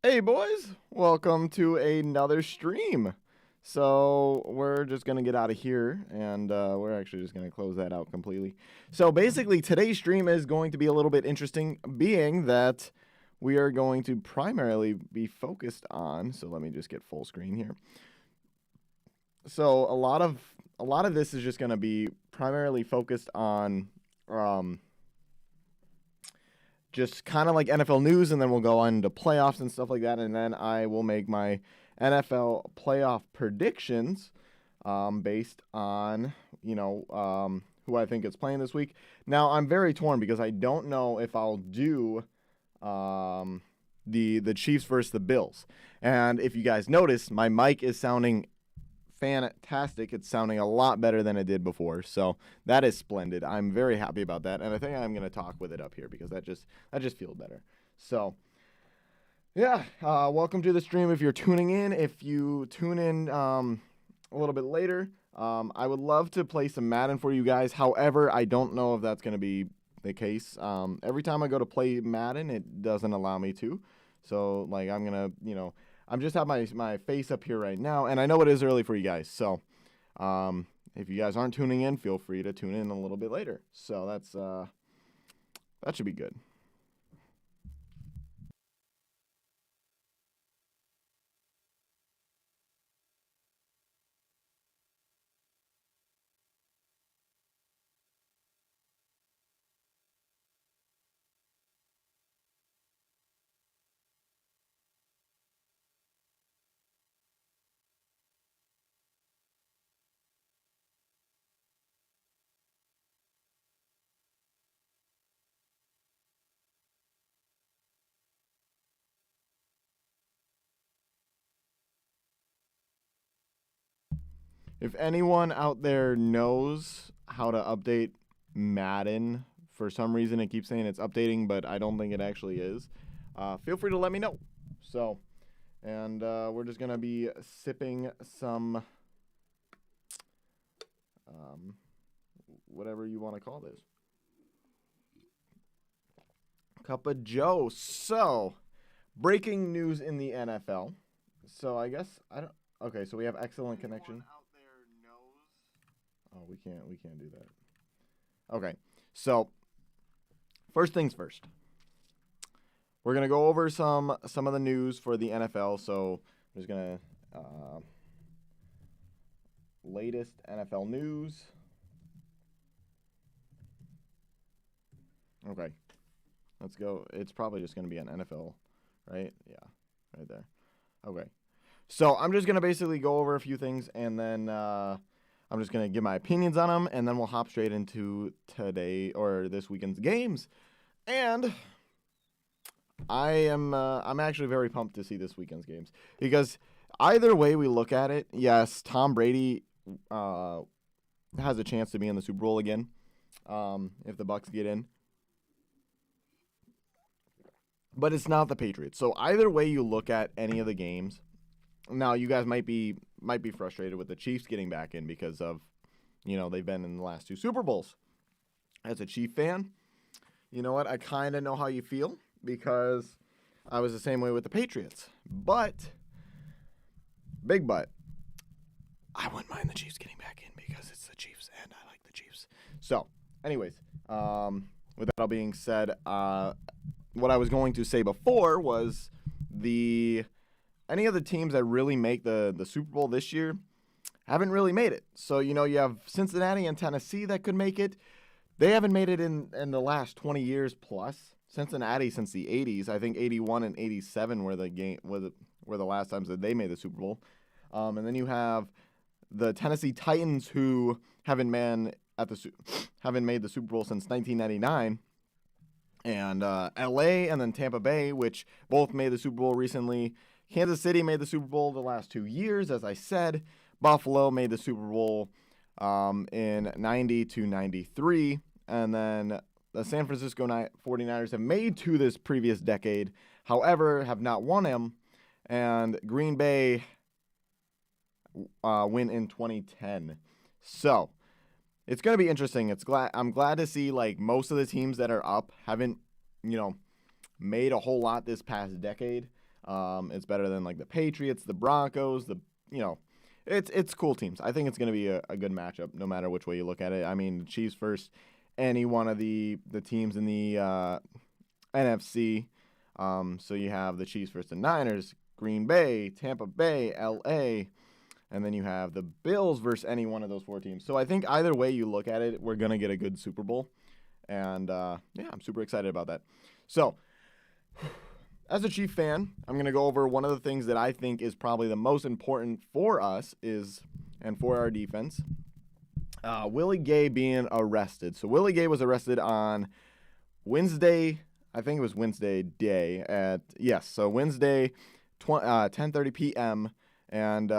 Hey boys, welcome to another stream. So we're just gonna get out of here, and we're actually just gonna close that out completely. So basically, today's stream is going to be a little bit interesting, being that we are going to primarily be focused on. So let me just get full screen here. So a lot of this is just gonna be primarily focused on just kind of like NFL news, and then we'll go on to playoffs and stuff like that, and then I will make my NFL playoff predictions based on, who I think is playing this week. Now, I'm very torn because I don't know if I'll do the Chiefs versus the Bills. And if you guys notice, my mic is sounding fantastic. It's sounding a lot better than it did before, so that is splendid. I'm very happy about that, and I think I'm gonna talk with it up here because that just feels better. So yeah, welcome to the stream. If you're tuning in, if you tune in a little bit later, I would love to play some Madden for you guys. However, I don't know if that's gonna be the case. Every time I go to play Madden, it doesn't allow me to. So like I'm gonna, I'm just have my face up here right now, and I know it is early for you guys. So if you guys aren't tuning in, feel free to tune in a little bit later. So that should be good. If anyone out there knows how to update Madden, for some reason it keeps saying it's updating, but I don't think it actually is, feel free to let me know. So, and we're just going to be sipping some, whatever you want to call this. Cup of Joe. So, breaking news in the NFL. So I guess I don't. Okay, so we have excellent connection. Oh, we can't do that. Okay, so first things first. We're gonna go over some of the news for the NFL. So I'm just gonna latest NFL news. Okay, let's go. It's probably just gonna be an NFL, right? Yeah, right there. Okay, so I'm just gonna basically go over a few things, and then I'm just going to give my opinions on them, and then we'll hop straight into today or this weekend's games. And I'm actually very pumped to see this weekend's games because either way we look at it, yes, Tom Brady has a chance to be in the Super Bowl again if the Bucs get in. But it's not the Patriots. So either way you look at any of the games, now you guys might be frustrated with the Chiefs getting back in because of, they've been in the last two Super Bowls. As a Chief fan, you know what? I kind of know how you feel because I was the same way with the Patriots. But, big but, I wouldn't mind the Chiefs getting back in because it's the Chiefs and I like the Chiefs. So, anyways, with that all being said, what I was going to say before was any of the teams that really make the Super Bowl this year haven't really made it. So, you have Cincinnati and Tennessee that could make it. They haven't made it in the last 20 years plus. Cincinnati since the 80s. I think 81 and 87 were the last times that they made the Super Bowl. And then you have the Tennessee Titans, who haven't made the Super Bowl since 1999. And LA and then Tampa Bay, which both made the Super Bowl recently. Kansas City made the Super Bowl the last 2 years, as I said. Buffalo made the Super Bowl in 90 to 93. And then the San Francisco 49ers have made to this previous decade, however, have not won them. And Green Bay win in 2010. So it's going to be interesting. I'm glad to see like most of the teams that are up haven't, made a whole lot this past decade. It's better than like the Patriots, the Broncos, you know, it's cool teams. I think it's going to be a good matchup no matter which way you look at it. I mean, the Chiefs versus any one of the teams in the NFC. So you have the Chiefs versus the Niners, Green Bay, Tampa Bay, LA, and then you have the Bills versus any one of those four teams. So I think either way you look at it, we're going to get a good Super Bowl. And yeah, I'm super excited about that. So as a Chief fan, I'm going to go over one of the things that I think is probably the most important for us and for our defense. Willie Gay being arrested. So Willie Gay was arrested on Wednesday. I think it was Wednesday day so Wednesday, 10:30 p.m. And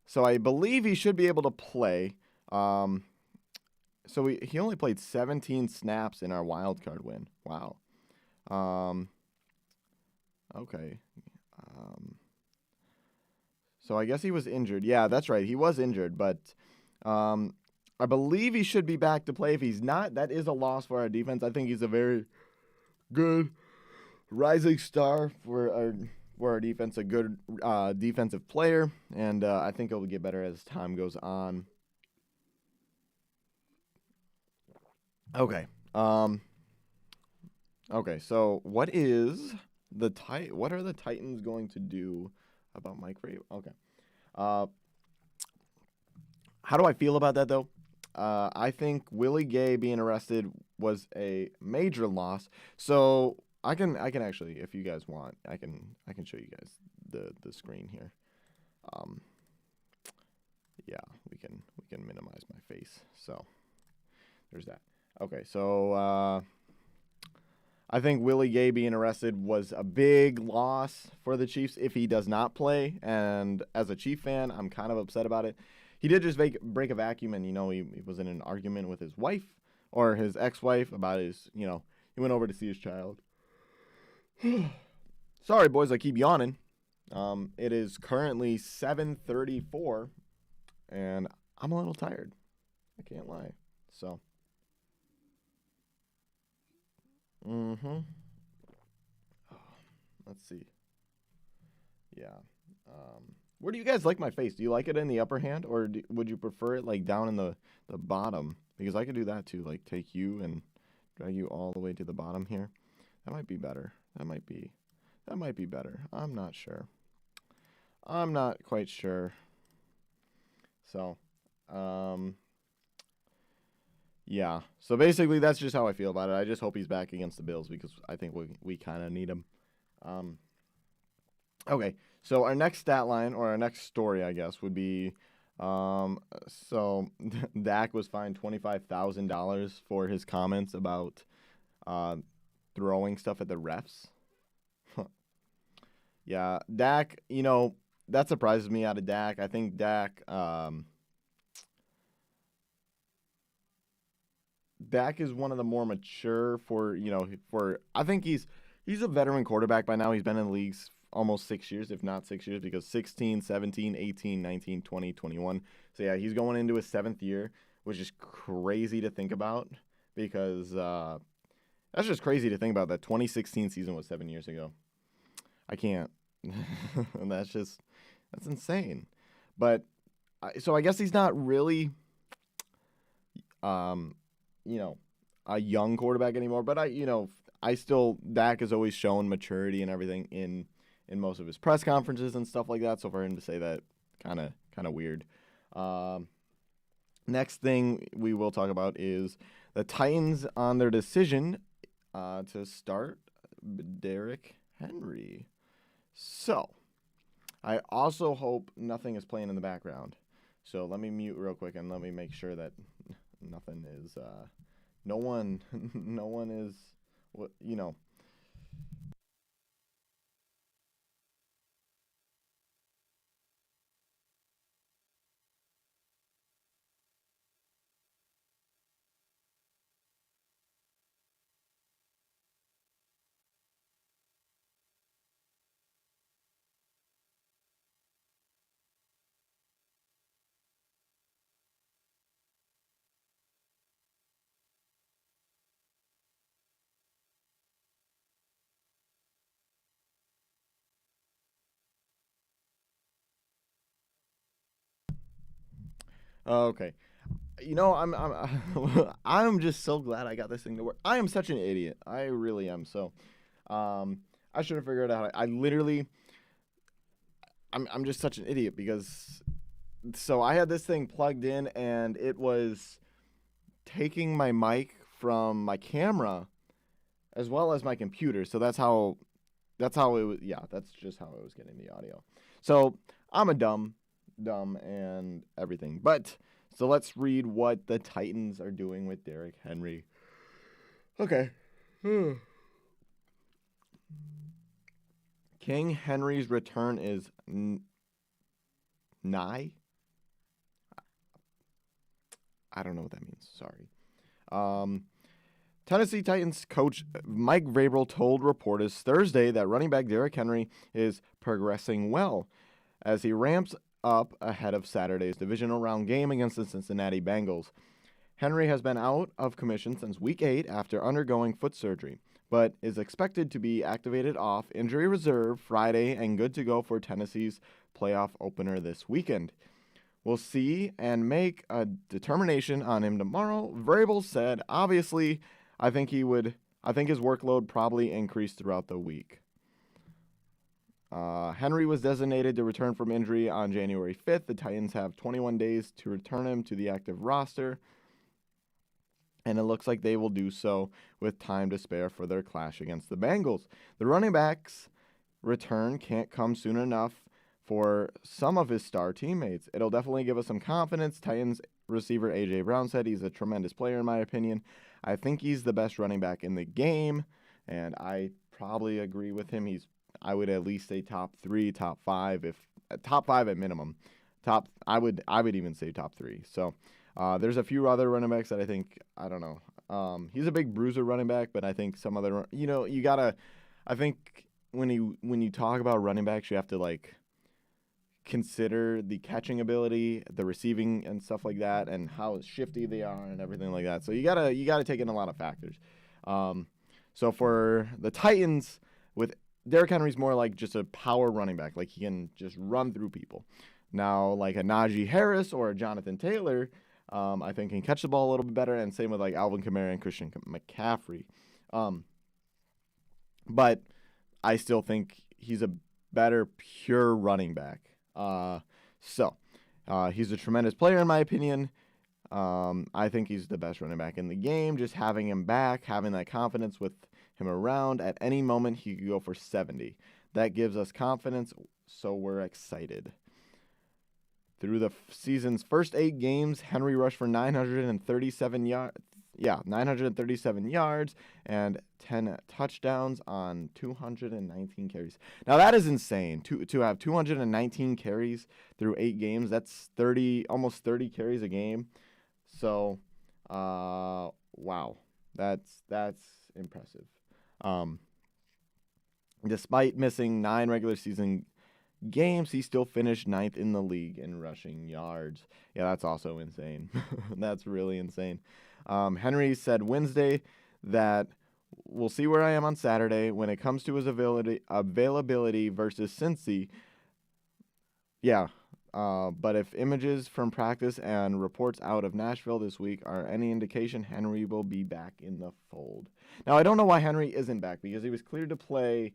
so I believe he should be able to play. So he only played 17 snaps in our wild card win. Wow. Okay. So I guess he was injured. Yeah, that's right. He was injured, but I believe he should be back to play. If he's not, that is a loss for our defense. I think he's a very good rising star for our defense, a good defensive player, and I think it'll get better as time goes on. Okay. Okay, so what are the Titans going to do about Mike Vrabel? Okay. How do I feel about that though? I think Willie Gay being arrested was a major loss. So I can actually, if you guys want, I can show you guys the screen here. Yeah, we can minimize my face. So there's that. Okay, so I think Willie Gay being arrested was a big loss for the Chiefs if he does not play. And as a Chief fan, I'm kind of upset about it. He did just break a vacuum, and, he was in an argument with his wife or his ex-wife about he went over to see his child. Sorry, boys, I keep yawning. It is currently 7:34, and I'm a little tired. I can't lie. So, let's see. Yeah. Where do you guys like my face? Do you like it in the upper hand, or would you prefer it like down in the bottom? Because I could do that too, like take you and drag you all the way to the bottom here. That might be better. That might be better. I'm not sure. I'm not quite sure. So, yeah. So basically, that's just how I feel about it. I just hope he's back against the Bills because I think we kind of need him. Okay. So our next stat line, or our next story, I guess, would be, so Dak was fined $25,000 for his comments about throwing stuff at the refs. Yeah, Dak, that surprises me out of Dak. I think Dak is one of the more mature I think he's a veteran quarterback by now. He's been in the leagues almost 6 years, if not 6 years, because 16, 17, 18, 19, 20, 21. So yeah, he's going into his 7th year, which is crazy to think about because that's just crazy to think about. That 2016 season was 7 years ago. I can't. That's insane. But so I guess he's not really a young quarterback anymore, but Dak has always shown maturity and everything in most of his press conferences and stuff like that. So for him to say that, kind of weird. Next thing we will talk about is the Titans on their decision to start Derrick Henry. So, I also hope nothing is playing in the background. So let me mute real quick and let me make sure that nothing is, no one is, Okay. I'm just so glad I got this thing to work. I am such an idiot. I really am. So, I should have figured out. I'm just such an idiot because so I had this thing plugged in and it was taking my mic from my camera as well as my computer. So that's how it was. Yeah, that's just how I was getting the audio. So I'm a dumb and everything. But so let's read what the Titans are doing with Derrick Henry. Okay. King Henry's return is nigh. I don't know what that means. Sorry. Um, Tennessee Titans coach Mike Vrabel told reporters Thursday that running back Derrick Henry is progressing well as he ramps up ahead of Saturday's divisional round game against the Cincinnati Bengals. Henry has been out of commission since Week 8 after undergoing foot surgery, but is expected to be activated off injury reserve Friday and good to go for Tennessee's playoff opener this weekend. We'll see and make a determination on him tomorrow. Vrabel said, obviously, I think his workload probably increased throughout the week. Henry was designated to return from injury on January 5th. The Titans have 21 days to return him to the active roster, and it looks like they will do so with time to spare for their clash against the Bengals. The running back's return can't come soon enough for some of his star teammates. It'll definitely give us some confidence. Titans receiver A.J. Brown said he's a tremendous player in my opinion. I think he's the best running back in the game, and I probably agree with him. I would at least say top 3, top 5, if top 5 at minimum. I would even say top 3. So there's a few other running backs that I don't know. He's a big bruiser running back, but I think some other, I think when you talk about running backs, you have to consider the catching ability, the receiving and stuff like that, and how shifty they are and everything like that. So you gotta take in a lot of factors. So for the Titans, with Derrick Henry's more like just a power running back, like he can just run through people. Now, like a Najee Harris or a Jonathan Taylor, I think can catch the ball a little bit better, and same with like Alvin Kamara and Christian McCaffrey. But I still think he's a better pure running back. He's a tremendous player in my opinion. I think he's the best running back in the game. Just having him back, having that confidence with him around, at any moment he could go for 70. That gives us confidence, so we're excited. Through the season's first 8 games, Henry rushed for 937 yards. 937 yards and 10 touchdowns on 219 carries. Now that is insane. To have 219 carries through 8 games, that's almost 30 carries a game. So, wow, that's impressive. Despite missing 9 regular season games, he still finished 9th in the league in rushing yards. Yeah, that's also insane. That's really insane. Henry said Wednesday that we'll see where I am on Saturday when it comes to his availability versus Cincy. Yeah, but if images from practice and reports out of Nashville this week are any indication, Henry will be back in the fold. Now, I don't know why Henry isn't back, because he was cleared to play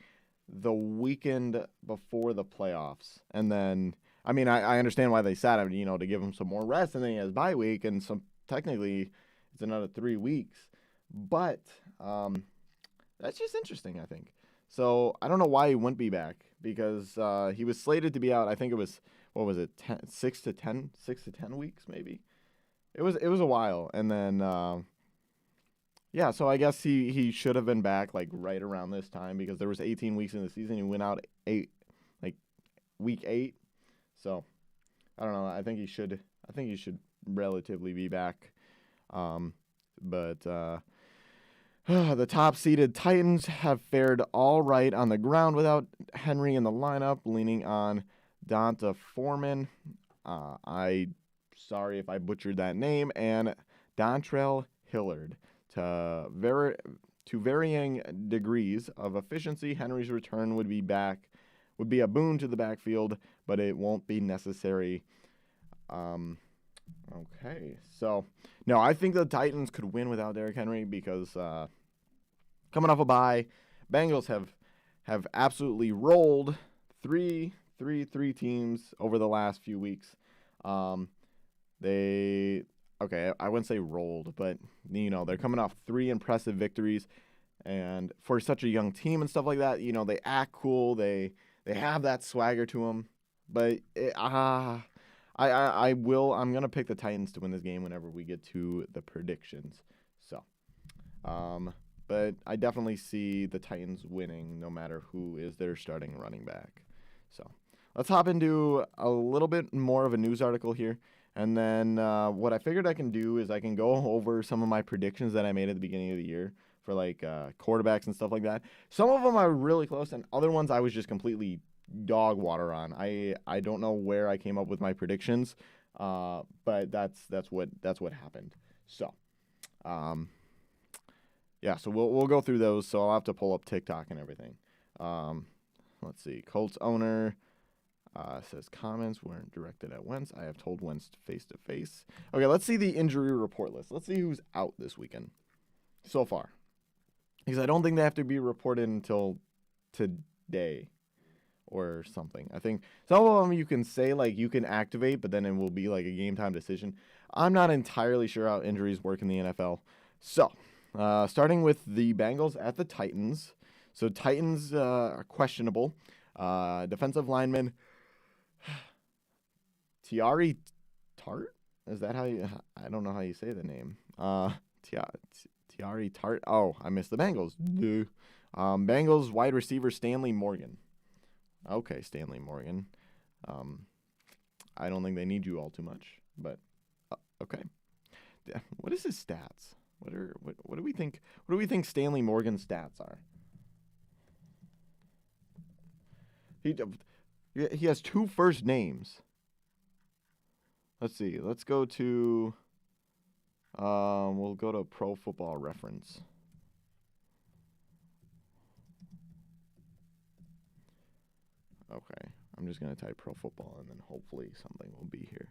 the weekend before the playoffs. And then, I mean, I understand why they sat him, to give him some more rest, and then he has bye week, and technically it's another 3 weeks. But that's just interesting, I think. So I don't know why he wouldn't be back, because he was slated to be out. I think it was, 6 to 10 weeks maybe. It was a while, and then so I guess he should have been back right around this time, because there was 18 weeks in the season. He went out week 8. So I don't know. I think he should relatively be back. But the top-seeded Titans have fared all right on the ground without Henry in the lineup, leaning on Donta Foreman. Sorry if I butchered that name, and Dontrell Hillard. To varying degrees of efficiency, Henry's return would be a boon to the backfield, but it won't be necessary Okay, so no, I think the Titans could win without Derrick Henry because coming off a bye, Bengals have absolutely rolled three teams over the last few weeks. Um, they okay, I wouldn't say rolled, but they're coming off three impressive victories, and for such a young team and stuff like that, they act cool, they have that swagger to them, but I'm gonna pick the Titans to win this game whenever we get to the predictions. So, but I definitely see the Titans winning no matter who is their starting running back. So, let's hop into a little bit more of a news article here, and then what I figured I can do is I can go over some of my predictions that I made at the beginning of the year for like quarterbacks and stuff like that. Some of them are really close, and other ones I was just completely dog water on. I don't know where I came up with my predictions, but that's what happened. So, yeah, so we'll go through those. So I'll have to pull up TikTok and everything. Let's see. Colts owner says comments weren't directed at Wentz. I have told Wentz face to face. Okay, let's see the injury report list. Let's see who's out this weekend so far, because I don't think they have to be reported until today or something. I think some of them you can say, like, you can activate, but then it will be like a game time decision. I'm not entirely sure how injuries work in the NFL. So, starting with the Bengals at the Titans. So, Titans are questionable. Defensive lineman Tiari Tart? Is that how you... I don't know how you say the name. Tiari Tart. Oh, I missed the Bengals. Duh. Bengals wide receiver Stanley Morgan. Okay, Stanley Morgan. I don't think they need you all too much, but okay. What is his stats? What do we think? What do we think Stanley Morgan's stats are? He has two first names. Let's see. Let's go to. We'll go to Pro Football Reference. Okay, I'm just going to type pro football and then hopefully something will be here.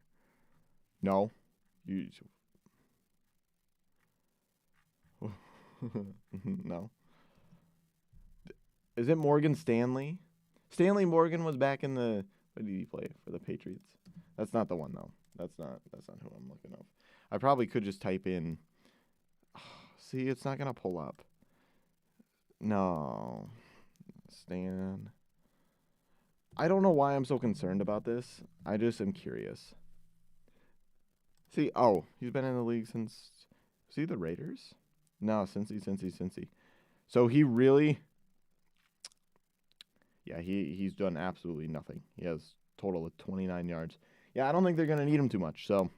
No? No. Is it Morgan Stanley? Stanley Morgan was back in the... What did he play for the Patriots? That's not the one, though. That's not who I'm looking up. I probably could just type in... See, it's not going to pull up. No. Stan... I don't know why I'm so concerned about this. I just am curious. See, he's been in the league since... Was he the Raiders? No, Cincy. So he really... Yeah, he's done absolutely nothing. He has a total of 29 yards. Yeah, I don't think they're going to need him too much. So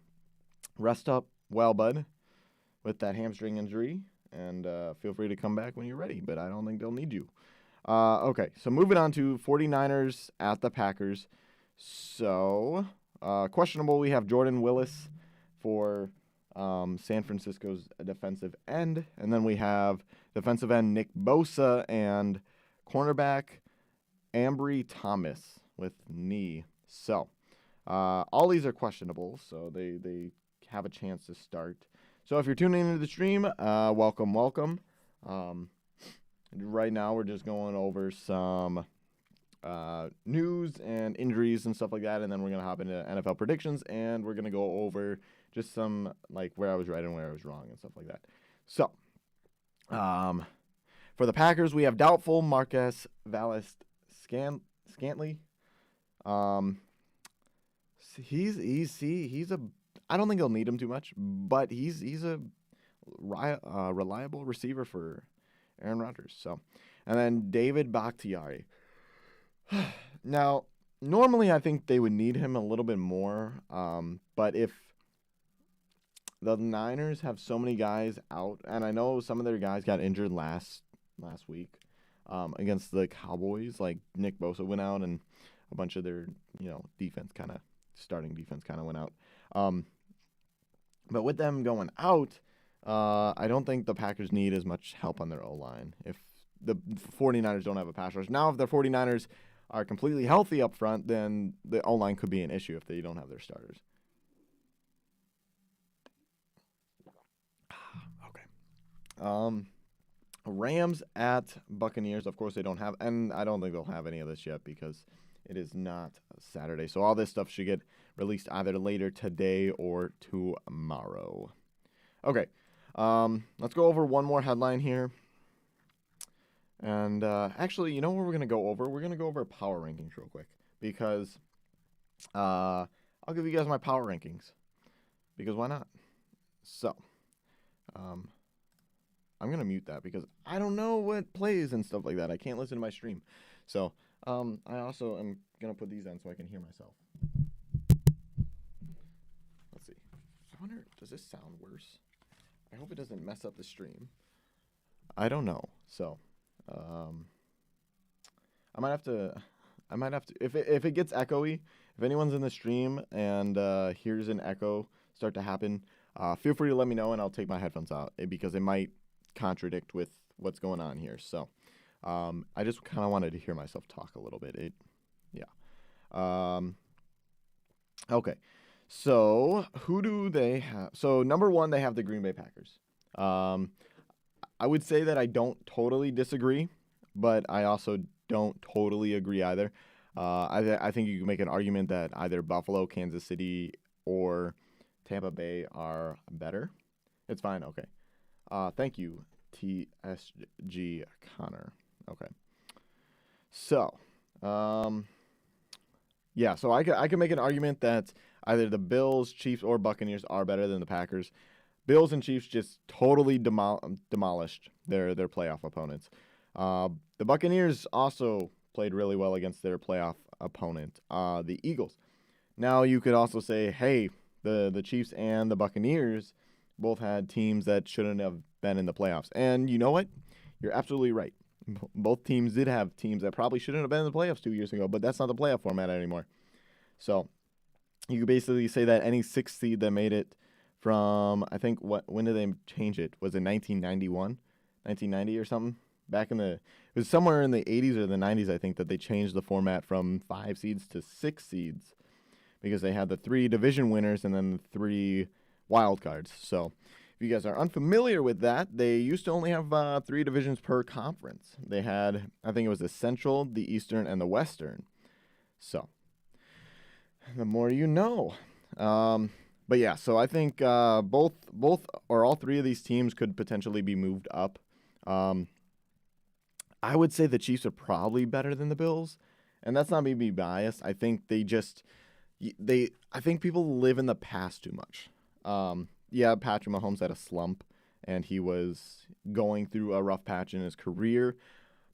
rest up well, bud, with that hamstring injury. And feel free to come back when you're ready. But I don't think they'll need you. Okay, so moving on to 49ers at the Packers. So, questionable, we have Jordan Willis for San Francisco's defensive end. And then we have defensive end Nick Bosa and cornerback Ambry Thomas with knee. So, all these are questionable, so they have a chance to start. So if you're tuning into the stream, welcome. Right now, we're just going over some news and injuries and stuff like that, and then we're going to hop into NFL predictions, and we're going to go over just some, like, where I was right and where I was wrong and stuff like that. So, for the Packers, we have doubtful Marquez Valles-Scantling. He's a... I don't think they'll need him too much, but he's a reliable receiver for Aaron Rodgers. So, and then David Bakhtiari. Now, normally I think they would need him a little bit more, but if the Niners have so many guys out, and I know some of their guys got injured last week against the Cowboys, like Nick Bosa went out, and a bunch of their starting defense kind of went out. But with them going out, I don't think the Packers need as much help on their O-line if the 49ers don't have a pass rush. Now, if the 49ers are completely healthy up front, then the O-line could be an issue if they don't have their starters. Rams at Buccaneers. Of course, they don't have, and I don't think they'll have any of this yet because it is not Saturday. So all this stuff should get released either later today or tomorrow. Okay, let's go over one more headline here. And actually, you know what we're going to go over? We're going to go over power rankings real quick because I'll give you guys my power rankings because why not? So, I'm going to mute that because I don't know what plays and stuff like that. I can't listen to my stream. So, I also am going to put these on so I can hear myself. Let's see. I wonder, does this sound worse? I hope it doesn't mess up the stream. I don't know. So, I might have to, if it gets echoey, if anyone's in the stream and hears an echo start to happen, feel free to let me know and I'll take my headphones out because it might contradict with what's going on here. So, I just kind of wanted to hear myself talk a little bit. Okay. So, who do they have? So, number one, they have the Green Bay Packers. I would say that I don't totally disagree, but I also don't totally agree either. I think you can make an argument that either Buffalo, Kansas City, or Tampa Bay are better. It's fine. Okay. Thank you, TSG Connor. Okay. So, yeah. So I can make an argument that either the Bills, Chiefs, or Buccaneers are better than the Packers. Bills and Chiefs just totally demolished their playoff opponents. The Buccaneers also played really well against their playoff opponent, the Eagles. Now you could also say, hey, the Chiefs and the Buccaneers both had teams that shouldn't have been in the playoffs. And you know what? You're absolutely right. Both teams did have teams that probably shouldn't have been in the playoffs 2 years ago, but that's not the playoff format anymore. So you could basically say that any sixth seed that made it from, I think, when did they change it? Was it 1991? 1990 or something? It was somewhere in the 80s or the 90s, I think, that they changed the format from 5 seeds to 6 seeds because they had the 3 division winners and then the 3 wild cards. So if you guys are unfamiliar with that, they used to only have 3 divisions per conference. They had, I think it was the Central, the Eastern, and the Western. So the more you know. But yeah, so I think both or all 3 of these teams could potentially be moved up. I would say the Chiefs are probably better than the Bills, and that's not me being biased. I think I think people live in the past too much. Yeah, Patrick Mahomes had a slump, and he was going through a rough patch in his career,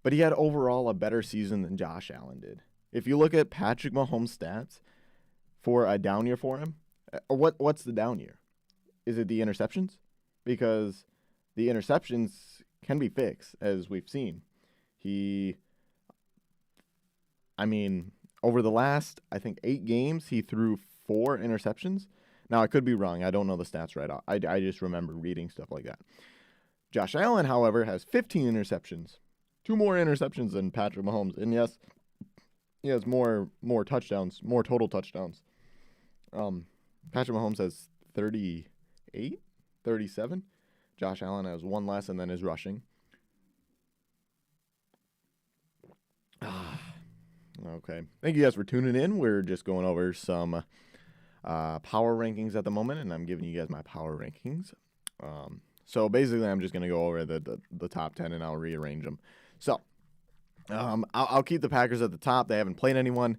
but he had overall a better season than Josh Allen did. If you look at Patrick Mahomes' stats for a down year for him, what's the down year? Is it the interceptions? Because the interceptions can be fixed, as we've seen. Over the last, I think, 8 games, he threw 4 interceptions. Now, I could be wrong. I don't know the stats right off. I just remember reading stuff like that. Josh Allen, however, has 15 interceptions. 2 more interceptions than Patrick Mahomes. And yes, he has more touchdowns, more total touchdowns. Patrick Mahomes has 38, 37. Josh Allen has 1 less and then is rushing. Okay. Thank you guys for tuning in. We're just going over some power rankings at the moment, and I'm giving you guys my power rankings. So basically, I'm just going to go over the top 10, and I'll rearrange them. So I'll keep the Packers at the top. They haven't played anyone,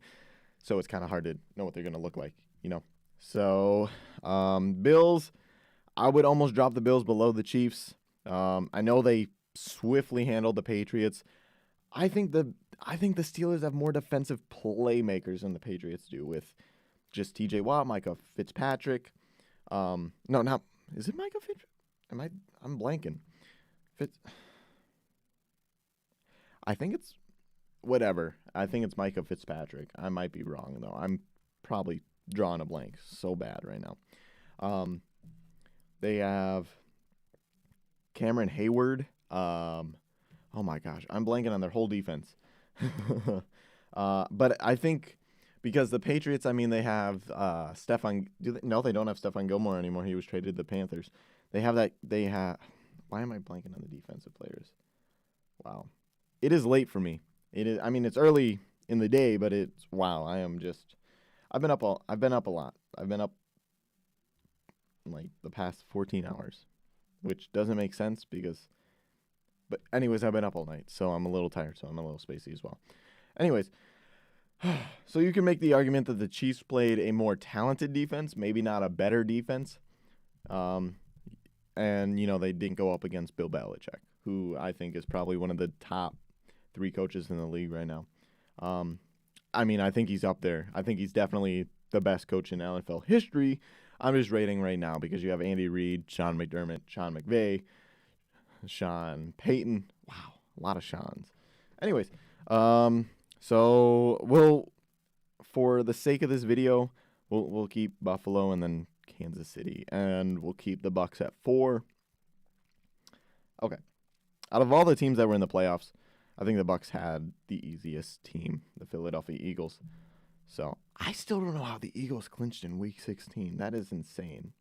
so it's kind of hard to know what they're going to look like, you know. So Bills, I would almost drop the Bills below the Chiefs. I know they swiftly handled the Patriots. I think the Steelers have more defensive playmakers than the Patriots do with just T.J. Watt, Micah Fitzpatrick. No, not is it Micah Fitzpatrick? I'm blanking. I think it's whatever. I think it's Micah Fitzpatrick. I might be wrong though. I'm probably drawing a blank so bad right now. They have Cameron Hayward. Oh my gosh, I'm blanking on their whole defense. But I think because the Patriots, they have Stephon. No, they don't have Stephon Gilmore anymore. He was traded to the Panthers. They have that. Why am I blanking on the defensive players? Wow. It is late for me. It is. I mean, it's early in the day, but it's wow. I've been up a lot. I've been up like the past 14 hours, which doesn't make sense but anyways, I've been up all night, so I'm a little tired, so I'm a little spacey as well. Anyways, so you can make the argument that the Chiefs played a more talented defense, maybe not a better defense. And, they didn't go up against Bill Belichick, who I think is probably one of the top 3 coaches in the league right now. I think he's up there. I think he's definitely the best coach in NFL history. I'm just rating right now because you have Andy Reid, Sean McDermott, Sean McVay, Sean Payton. Wow, a lot of Seans. Anyways, so for the sake of this video, we'll keep Buffalo and then Kansas City, and we'll keep the Bucs at 4. Okay. Out of all the teams that were in the playoffs, I think the Bucs had the easiest team, the Philadelphia Eagles. So I still don't know how the Eagles clinched in Week 16. That is insane.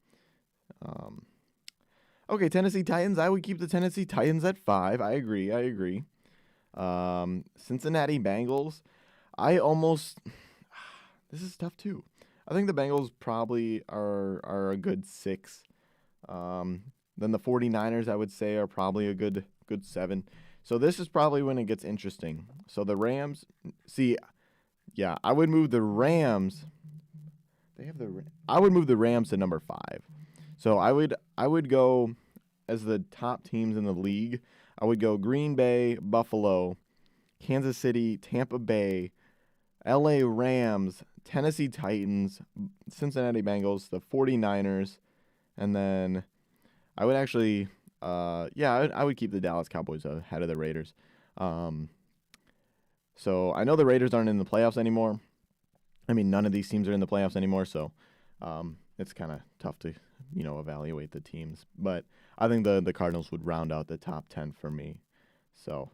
Okay, Tennessee Titans. I would keep the Tennessee Titans at 5. I agree. Cincinnati Bengals. This is tough too. I think the Bengals probably are a good 6. Then the 49ers, I would say, are probably a good 7. So this is probably when it gets interesting. So the Rams, I would move the Rams. I would move the Rams to number 5. So I would go as the top teams in the league. I would go Green Bay, Buffalo, Kansas City, Tampa Bay, LA Rams, Tennessee Titans, Cincinnati Bengals, the 49ers, and then I would actually I would keep the Dallas Cowboys ahead of the Raiders. So I know the Raiders aren't in the playoffs anymore. I mean, none of these teams are in the playoffs anymore, so it's kind of tough to, evaluate the teams. But I think the Cardinals would round out the top 10 for me. So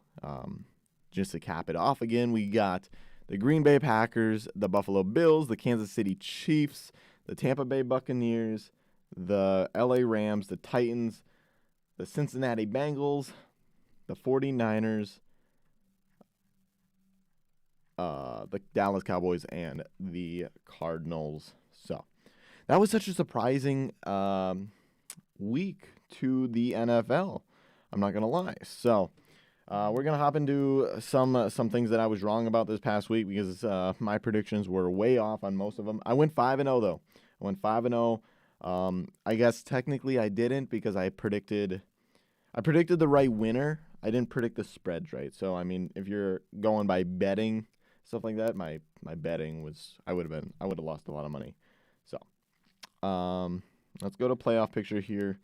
just to cap it off again, we got the Green Bay Packers, the Buffalo Bills, the Kansas City Chiefs, the Tampa Bay Buccaneers, the LA Rams, the Titans, the Cincinnati Bengals, the 49ers, the Dallas Cowboys, and the Cardinals. So that was such a surprising week to the NFL. I'm not going to lie. So we're going to hop into some things that I was wrong about this past week because my predictions were way off on most of them. I went 5-0, though. I went 5-0. I guess technically I didn't because I predicted the right winner. I didn't predict the spreads right. So, I mean, if you're going by betting, stuff like that, my betting was I would have lost a lot of money. So, let's go to playoff picture here.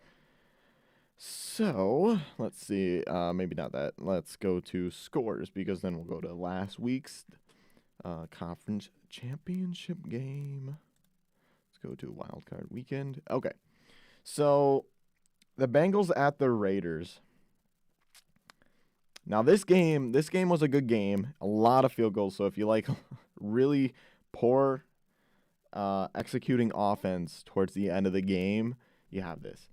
So, let's see. Maybe not that. Let's go to scores because then we'll go to last week's conference championship game. Let's go to wild card weekend. Okay. So, the Bengals at the Raiders. Now, this game was a good game. A lot of field goals. So, if you like really poor executing offense towards the end of the game, you have this.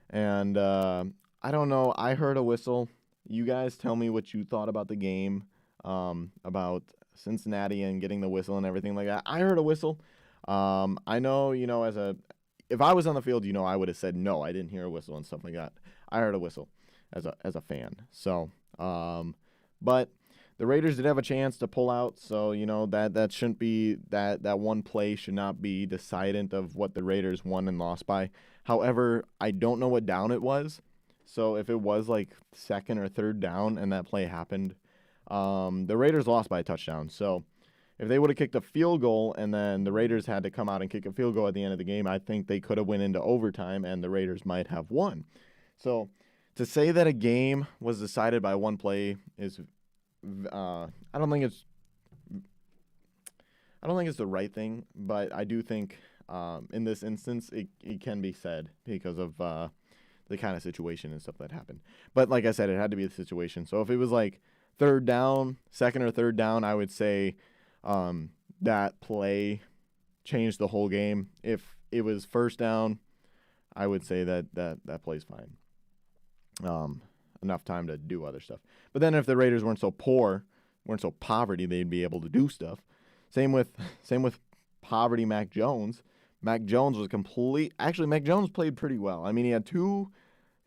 And I don't know. I heard a whistle. You guys tell me what you thought about the game, about Cincinnati and getting the whistle and everything like that. I heard a whistle. I know, if I was on the field, I would have said no. I didn't hear a whistle and stuff like that. I heard a whistle as a fan. So, but the Raiders did have a chance to pull out. So, that shouldn't be that one play should not be decident of what the Raiders won and lost by. However, I don't know what down it was. So if it was like second or third down and that play happened, the Raiders lost by a touchdown. So if they would have kicked a field goal and then the Raiders had to come out and kick a field goal at the end of the game, I think they could have went into overtime and the Raiders might have won. So to say that a game was decided by one play is, I don't think it's the right thing, but I do think in this instance it can be said because of the kind of situation and stuff that happened. But like I said, it had to be the situation. So if it was like second or third down, I would say that play changed the whole game. If it was first down, I would say that play's fine. enough time to do other stuff. But then if the Raiders weren't so poverty, they'd be able to do stuff. Same with poverty Mac Jones. Mac Jones was actually Mac Jones played pretty well. I mean, he had 2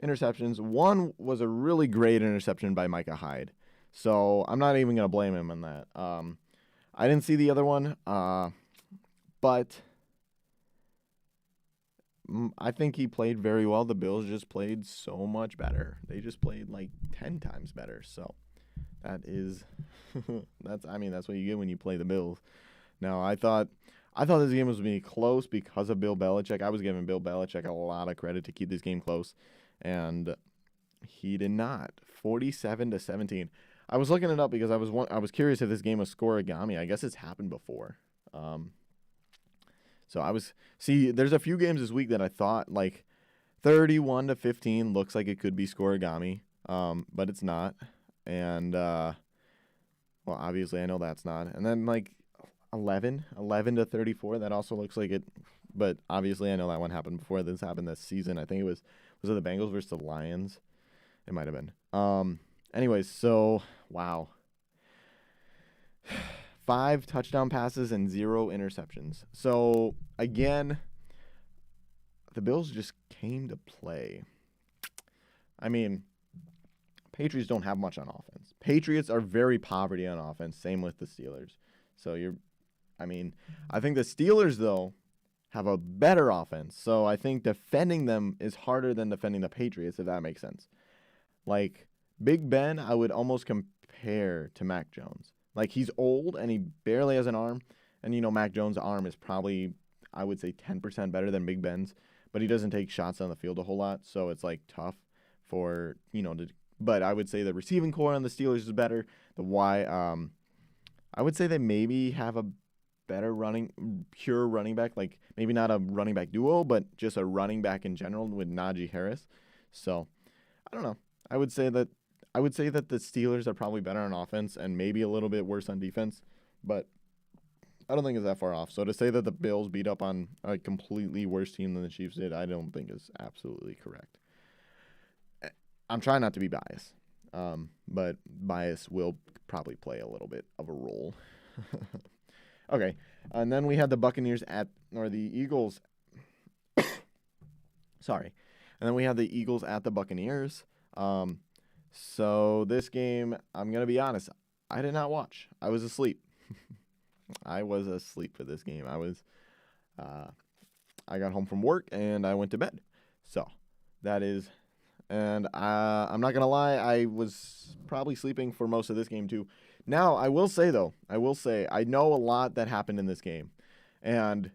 interceptions. One was a really great interception by Micah Hyde. So I'm not even going to blame him on that. I didn't see the other one, but I think he played very well. The Bills just played so much better. They just played like 10 times better. So that is that's what you get when you play the Bills. Now, I thought this game was going to be close because of Bill Belichick. I was giving Bill Belichick a lot of credit to keep this game close, and he did not. 47-17. I was looking it up because I was curious if this game was scoregami. I guess it's happened before. So there's a few games this week that I thought like 31-15 looks like it could be scoregami, but it's not. And well, obviously I know that's not. And then like 11-34, that also looks like it, but obviously I know that one happened before. This happened this season. I think was it the Bengals versus the Lions? It might have been. Anyways, so wow. 5 touchdown passes and 0 interceptions. So, again, the Bills just came to play. I mean, Patriots don't have much on offense. Patriots are very poverty on offense. Same with the Steelers. So, I think the Steelers, though, have a better offense. So, I think defending them is harder than defending the Patriots, if that makes sense. Like, Big Ben, I would almost compare to Mac Jones. Like, he's old, and he barely has an arm. And, Mac Jones' arm is probably, I would say, 10% better than Big Ben's. But he doesn't take shots on the field a whole lot, so it's, like, tough for, but I would say the receiving core on the Steelers is better. I would say they maybe have a better pure running back. Like, maybe not a running back duo, but just a running back in general with Najee Harris. So, I don't know. I would say that the Steelers are probably better on offense and maybe a little bit worse on defense, but I don't think it's that far off. So to say that the Bills beat up on a completely worse team than the Chiefs did, I don't think is absolutely correct. I'm trying not to be biased, but bias will probably play a little bit of a role. Okay, and then we had the Buccaneers the Eagles. Sorry. And then we had the Eagles at the Buccaneers. So this game, I'm going to be honest, I did not watch. I was asleep. I was asleep for this game. I got home from work and I went to bed. So that is, and I'm not going to lie, I was probably sleeping for most of this game too. Now, I will say, I know a lot that happened in this game. And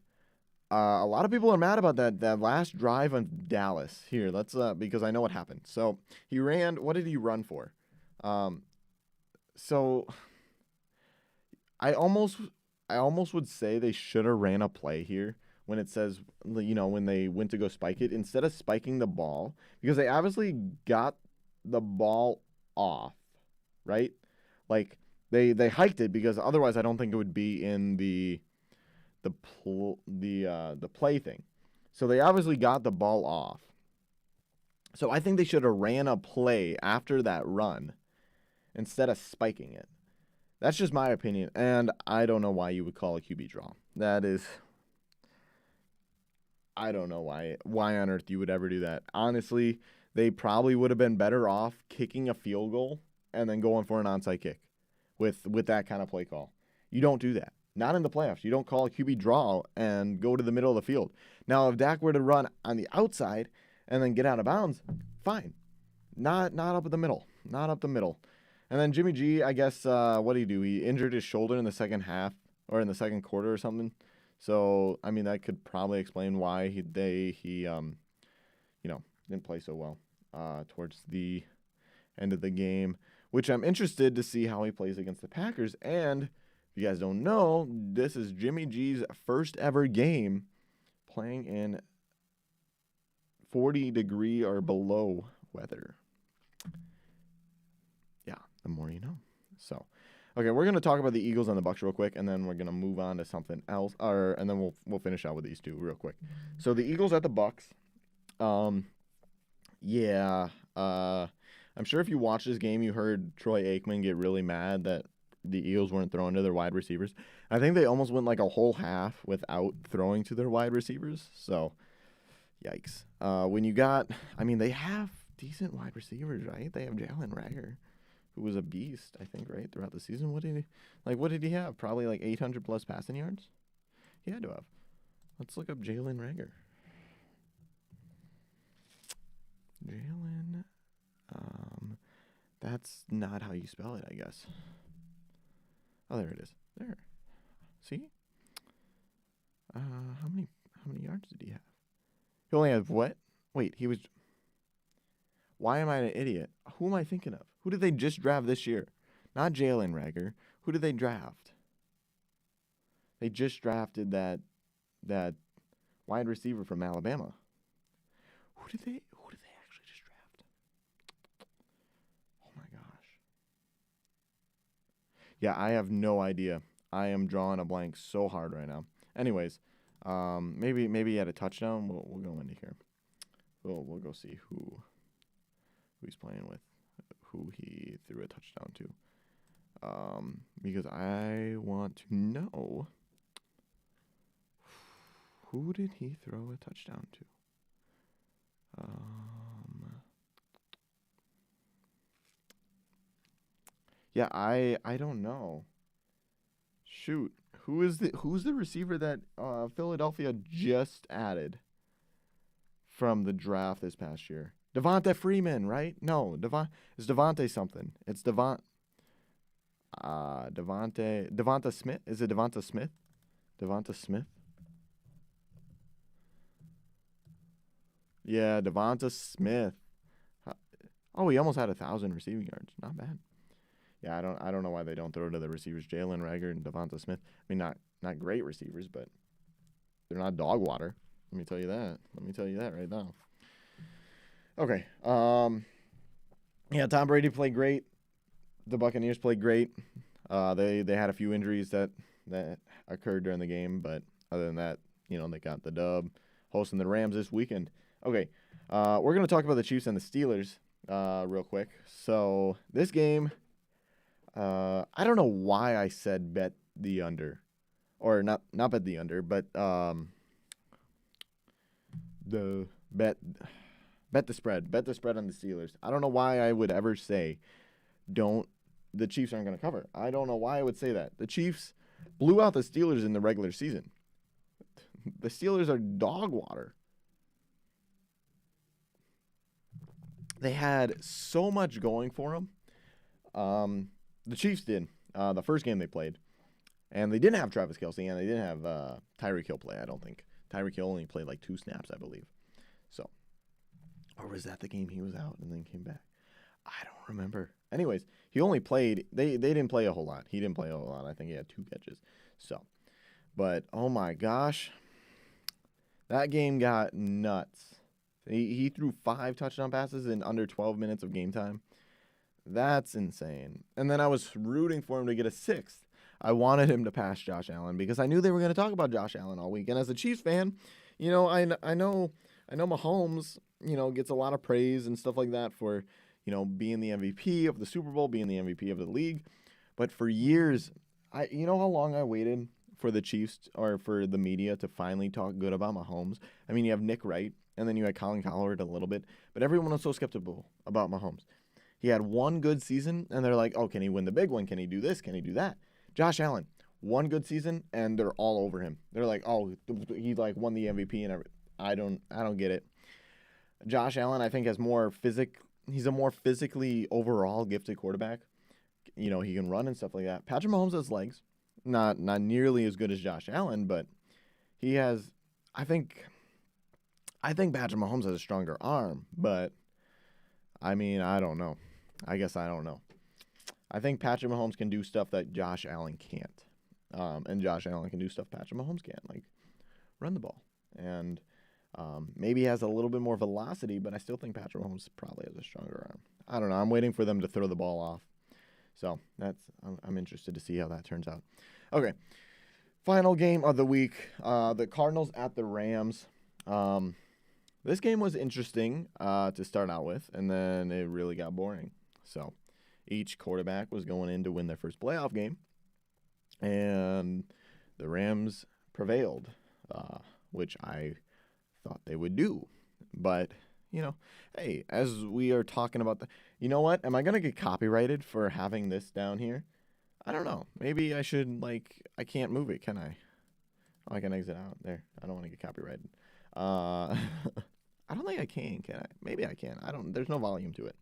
a lot of people are mad about that last drive on Dallas. Here, let's because I know what happened. So he ran. What did he run for? So I almost would say they should have ran a play here when it says, when they went to go spike it, instead of spiking the ball, because they obviously got the ball off, right? Like they hiked it, because otherwise I don't think it would be in the play thing. So they obviously got the ball off. So I think they should have ran a play after that run instead of spiking it. That's just my opinion, and I don't know why you would call a QB draw. I don't know why on earth you would ever do that. Honestly, they probably would have been better off kicking a field goal and then going for an onside kick with that kind of play call. You don't do that. Not in the playoffs. You don't call a QB draw and go to the middle of the field. Now, if Dak were to run on the outside and then get out of bounds, fine. Not up the middle. Not up the middle. And then Jimmy G, I guess, what did he do? He injured his shoulder in the second half or in the second quarter or something. So, that could probably explain why he didn't play so well towards the end of the game, which I'm interested to see how he plays against the Packers. And if you guys don't know, this is Jimmy G's first ever game playing in 40-degree or below weather. Yeah, the more you know. So, okay, we're going to talk about the Eagles and the Bucs real quick, and then we're going to move on to something else, and then we'll finish out with these two real quick. So the Eagles at the Bucs. Yeah, I'm sure if you watched this game, you heard Troy Aikman get really mad that the Eagles weren't throwing to their wide receivers. I think they almost went like a whole half without throwing to their wide receivers. So, yikes. When you got, I mean, they have decent wide receivers, right? They have Jalen Reagor, who was a beast, I think, right, throughout the season. What did he have? Probably like 800 plus passing yards? He had to have. Let's look up Jalen Reagor. Jalen, that's not how you spell it, I guess. Oh, there it is. There. See? How many yards did he have? He only had what? Wait, he was. Why am I an idiot? Who am I thinking of? Who did they just draft this year? Not Jalen Reagor. Who did they draft? They just drafted that wide receiver from Alabama. Who did they actually just draft? Oh my gosh. Yeah, I have no idea. I am drawing a blank so hard right now. Anyways, maybe he had a touchdown. We'll go into here. We'll go see who he's playing with, who he threw a touchdown to. Because I want to know, who did he throw a touchdown to? Yeah, I don't know. Shoot, who's the receiver that Philadelphia just added from the draft this past year? Devonta Freeman, right? No, it's Devontae something. It's Devonta Smith. Is it Devonta Smith? Devonta Smith? Yeah, Devonta Smith. Oh, he almost had 1,000 receiving yards. Not bad. Yeah, I don't know why they don't throw to the receivers, Jalen Reagor and Devonta Smith. I mean, not great receivers, but they're not dog water. Let me tell you that. Let me tell you that right now. Okay. Yeah, Tom Brady played great. The Buccaneers played great. They had a few injuries that occurred during the game, but other than that, they got the dub, hosting the Rams this weekend. Okay, we're going to talk about the Chiefs and the Steelers real quick. So this game, I don't know why I said bet the under, or not bet the under, but the bet the spread on the Steelers. I don't know why I would ever say the Chiefs aren't going to cover. I don't know why I would say that. The Chiefs blew out the Steelers in the regular season. The Steelers are dog water. They had so much going for them. The Chiefs did. The first game they played. And they didn't have Travis Kelce, and they didn't have Tyreek Hill play, I don't think. Tyreek Hill only played like 2 snaps, I believe. So, or was that the game he was out and then came back? I don't remember. Anyways, he only played, they didn't play a whole lot. He didn't play a whole lot. I think he had 2 catches. So, but oh my gosh. That game got nuts. He threw 5 touchdown passes in under 12 minutes of game time. That's insane. And then I was rooting for him to get a 6th. I wanted him to pass Josh Allen because I knew they were going to talk about Josh Allen all week. And as a Chiefs fan, I know Mahomes, gets a lot of praise and stuff like that for, being the MVP of the Super Bowl, being the MVP of the league. But for years, how long I waited for the Chiefs or for the media to finally talk good about Mahomes. I mean, you have Nick Wright, and then you had Colin Cowherd a little bit, but everyone was so skeptical about Mahomes. He had one good season, and they're like, oh, can he win the big one? Can he do this? Can he do that? Josh Allen, one good season, and they're all over him. They're like, oh, he won the MVP and everything. I don't get it. Josh Allen, I think, he's a more physically overall gifted quarterback. He can run and stuff like that. Patrick Mahomes has legs. Not nearly as good as Josh Allen, but he has, I think Patrick Mahomes has a stronger arm, but I mean, I don't know. I guess I don't know. I think Patrick Mahomes can do stuff that Josh Allen can't. And Josh Allen can do stuff Patrick Mahomes can't, like run the ball. And maybe he has a little bit more velocity, but I still think Patrick Mahomes probably has a stronger arm. I don't know. I'm waiting for them to throw the ball off. So I'm interested to see how that turns out. Okay. Final game of the week. The Cardinals at the Rams. this game was interesting to start out with, and then it really got boring. So each quarterback was going in to win their first playoff game, and the Rams prevailed, which I thought they would do. But, hey, as we are talking about you know what? Am I going to get copyrighted for having this down here? I don't know. Maybe I should, I can't move it, can I? Oh, I can exit out. There. I don't want to get copyrighted. I don't think I can I? Maybe I can. There's no volume to it.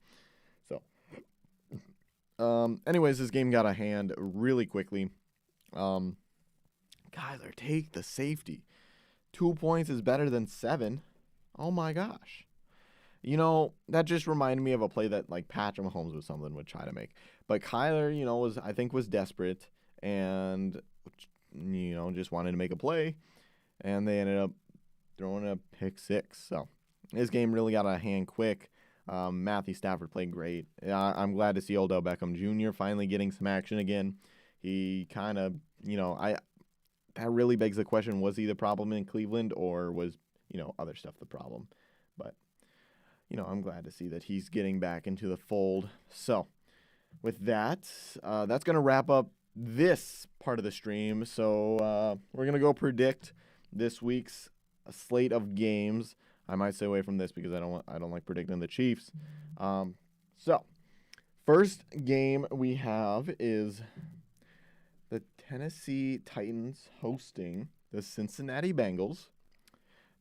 So, anyways, this game got a hand really quickly. Kyler, take the safety. 2 points is better than 7. Oh my gosh. That just reminded me of a play that Patrick Mahomes was something would try to make. But Kyler, I think was desperate and just wanted to make a play, and they ended up throwing a pick 6. So this game really got out of hand quick. Matthew Stafford played great. I'm glad to see Odell Beckham Jr. finally getting some action again. He kind of, that really begs the question, was he the problem in Cleveland, or was, other stuff the problem? But, I'm glad to see that he's getting back into the fold. So with that, that's going to wrap up this part of the stream. So we're going to go predict this week's slate of games. I might stay away from this because I don't like predicting the Chiefs. So first game we have is the Tennessee Titans hosting the Cincinnati Bengals.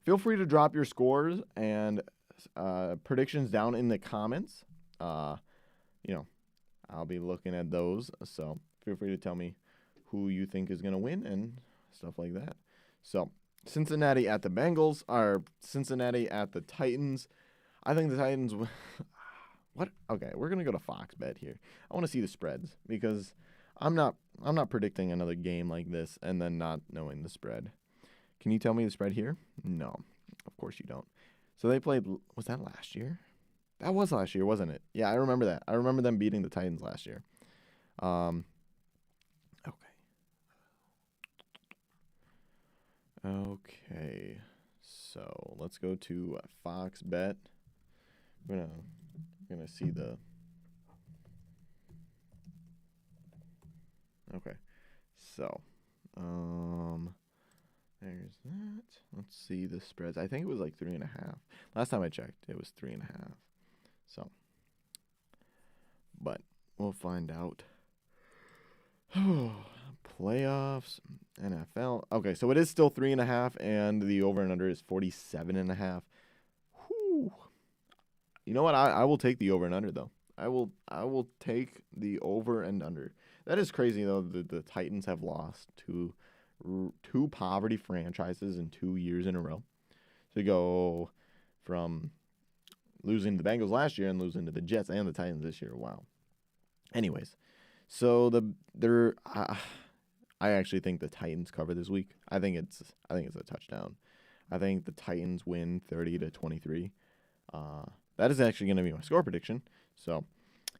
Feel free to drop your scores and predictions down in the comments. I'll be looking at those. So feel free to tell me who you think is going to win and stuff like that. So Cincinnati at the Bengals, or Cincinnati at the Titans. I think the Titans. What? Okay, we're gonna go to Fox Bet here. I want to see the spreads because I'm not predicting another game like this and then not knowing the spread. Can you tell me the spread here? No, of course you don't. So they played. Was that last year? That was last year, wasn't it? Yeah, I remember that. I remember them beating the Titans last year. Okay, so let's go to Fox Bet. We're gonna see the. Okay, so there's that. Let's see the spreads. I think it was 3.5. Last time I checked, it was 3.5. So, but we'll find out. Playoffs, NFL. Okay, so it is still 3.5, and the over and under is 47.5. Whew. You know what? I will take the over and under though. I will take the over and under. That is crazy though. The Titans have lost to two poverty franchises in 2 years in a row. So you go from losing to the Bengals last year and losing to the Jets and the Titans this year. Wow. Anyways, so I actually think the Titans cover this week. I think it's a touchdown. I think the Titans win 30-23. That is actually going to be my score prediction. So,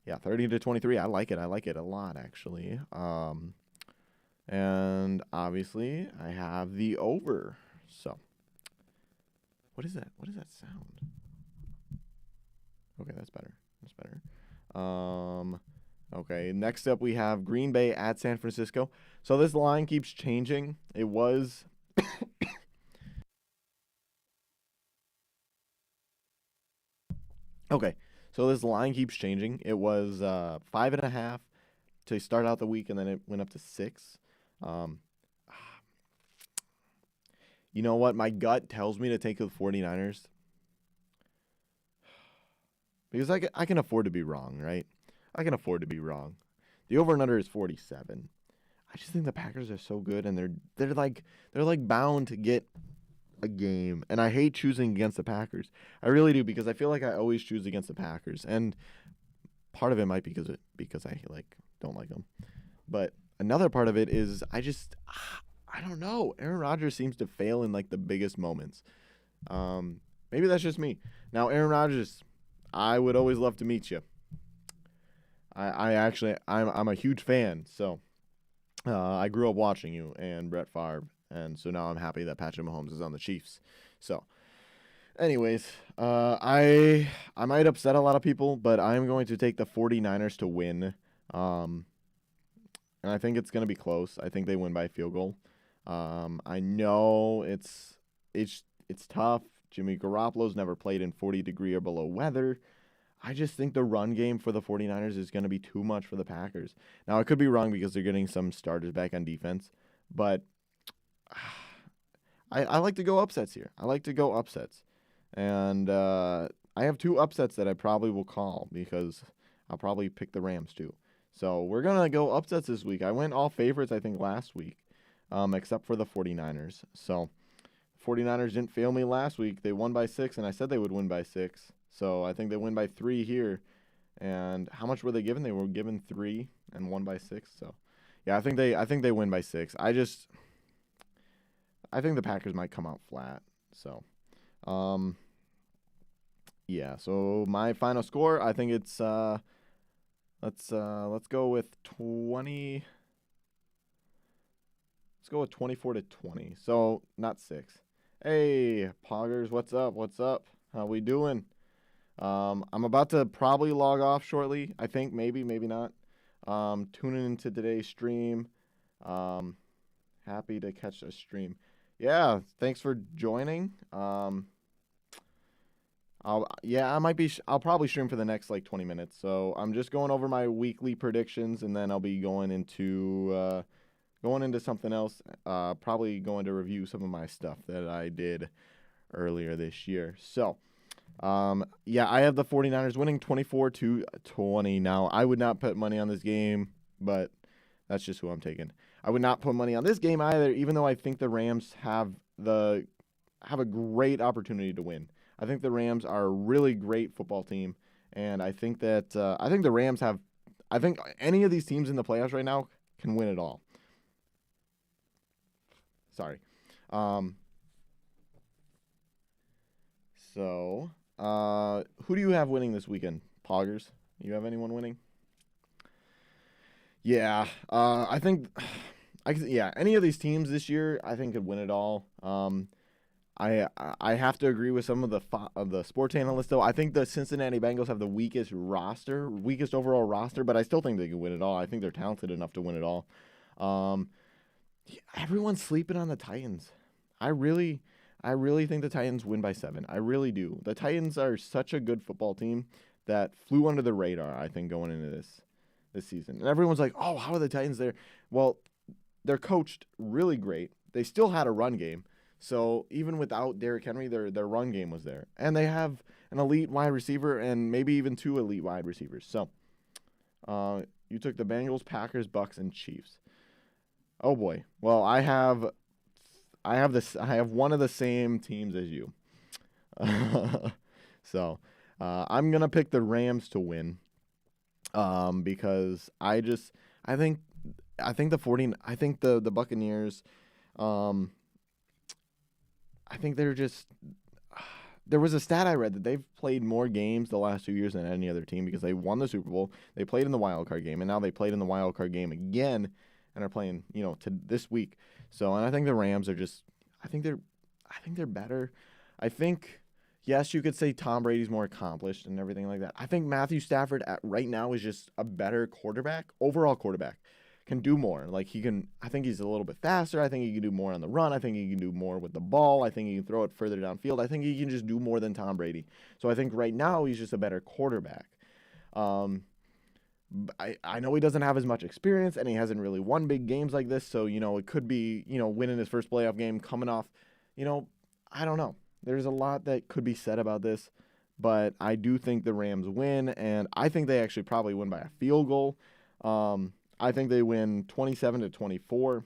yeah, 30-23. I like it. I like it a lot, actually. And obviously, I have the over. So, what is that? What does that sound? Okay, that's better. That's better. Okay, next up we have Green Bay at San Francisco. So this line keeps changing. It was okay. So this line keeps changing. It was 5.5 to start out the week, and then it went up to 6. You know what? My gut tells me to take the 49ers because I can afford to be wrong, right? I can afford to be wrong. The over and under is 47. I just think the Packers are so good, and they're bound to get a game. And I hate choosing against the Packers. I really do, because I feel like I always choose against the Packers. And part of it might be because I don't like them. But another part of it is I don't know. Aaron Rodgers seems to fail in the biggest moments. Maybe that's just me. Now, Aaron Rodgers, I would always love to meet you. I'm a huge fan, so I grew up watching you and Brett Favre, and so now I'm happy that Patrick Mahomes is on the Chiefs. So Anyways, I might upset a lot of people, but I'm going to take the 49ers to win. Um, and I think it's going to be close. I think they win by a field goal. I know it's tough. Jimmy Garoppolo's never played in 40-degree or below weather. I just think the run game for the 49ers is going to be too much for the Packers. Now, I could be wrong because they're getting some starters back on defense, but I like to go upsets here. I like to go upsets. And I have two upsets that I probably will call because I'll probably pick the Rams too. So we're going to go upsets this week. I went all favorites, I think, last week, except for the 49ers. So 49ers didn't fail me last week. They won by 6, and I said they would win by 6. So I think they win by 3 here. And how much were they given? They were given 3 and won by 6. So yeah, I think they win by 6. I think the Packers might come out flat. So yeah, so my final score, I think it's let's go with 20. Let's go with 24-20. So, not 6. Hey, Poggers, what's up? What's up? How we doing? I'm about to probably log off shortly. I think maybe not. Tuning into today's stream. Happy to catch a stream. Yeah, thanks for joining. I'll probably stream for the next like 20 minutes. So I'm just going over my weekly predictions, and then I'll be going into something else. Probably going to review some of my stuff that I did earlier this year. So, yeah, I have the 49ers winning 24-20. Now, I would not put money on this game, but that's just who I'm taking. I would not put money on this game either, even though I think the Rams have a great opportunity to win. I think the Rams are a really great football team, and I think that I think the Rams have. I think any of these teams in the playoffs right now can win it all. Sorry. So, who do you have winning this weekend, Poggers? You have anyone winning? Yeah, I think, any of these teams this year, I think could win it all. I have to agree with some of the sports analysts though. I think the Cincinnati Bengals have the weakest overall roster, but I still think they can win it all. I think they're talented enough to win it all. Everyone's sleeping on the Titans. I really think the Titans win by 7. I really do. The Titans are such a good football team that flew under the radar, I think, going into this season. And everyone's like, "Oh, how are the Titans there?" Well, they're coached really great. They still had a run game. So even without Derrick Henry, their run game was there. And they have an elite wide receiver and maybe even 2 elite wide receivers. So you took the Bengals, Packers, Bucks, and Chiefs. Oh boy. Well, I have one of the same teams as you. So I'm gonna pick the Rams to win. Because I think the Buccaneers, I think they're just. There was a stat I read that they've played more games the last 2 years than any other team because they won the Super Bowl. They played in the wild card game, and now they played in the wild card game again, and are playing, to this week. So, and I think the Rams are just. I think they're better. I think, yes, you could say Tom Brady's more accomplished and everything like that. I think Matthew Stafford right now is just a better overall quarterback. Can do more. I think he's a little bit faster. I think he can do more on the run. I think he can do more with the ball. I think he can throw it further downfield. I think he can just do more than Tom Brady. So I think right now he's just a better quarterback. I know he doesn't have as much experience and he hasn't really won big games like this. So, it could be, winning his first playoff game coming off, I don't know. There's a lot that could be said about this, but I do think the Rams win, and I think they actually probably win by a field goal. I think they win 27-24.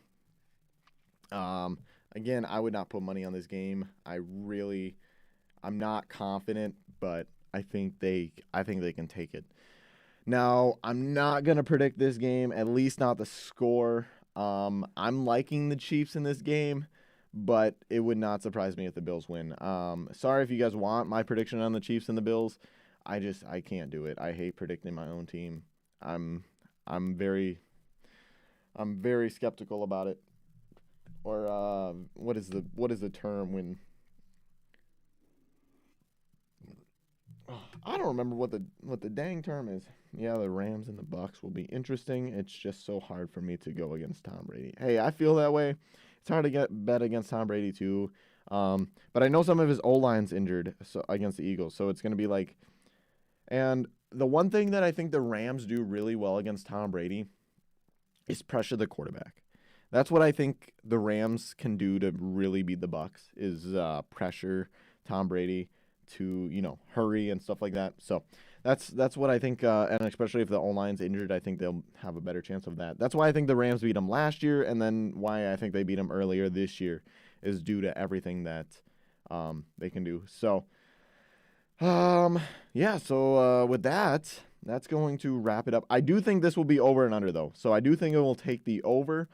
Again, I would not put money on this game. I'm not confident, but I think they can take it. Now, I'm not going to predict this game, at least not the score. I'm liking the Chiefs in this game, but it would not surprise me if the Bills win. Sorry if you guys want my prediction on the Chiefs and the Bills. I can't do it. I hate predicting my own team. I'm very skeptical about it. Or what is the term when I don't remember what the dang term is. Yeah, the Rams and the Bucks will be interesting. It's just so hard for me to go against Tom Brady. Hey, I feel that way. It's hard to get bet against Tom Brady too. But I know some of his O-line's injured so against the Eagles, so it's gonna be like. And the one thing that I think the Rams do really well against Tom Brady is pressure the quarterback. That's what I think the Rams can do to really beat the Bucks is pressure Tom Brady to hurry and stuff like that. So that's what I think, and especially if the O-line's injured, I think they'll have a better chance of that. That's why I think the Rams beat them last year, and then why I think they beat them earlier this year is due to everything that they can do. So yeah. So with that, that's going to wrap it up. I do think this will be over and under though, so I do think it will take the over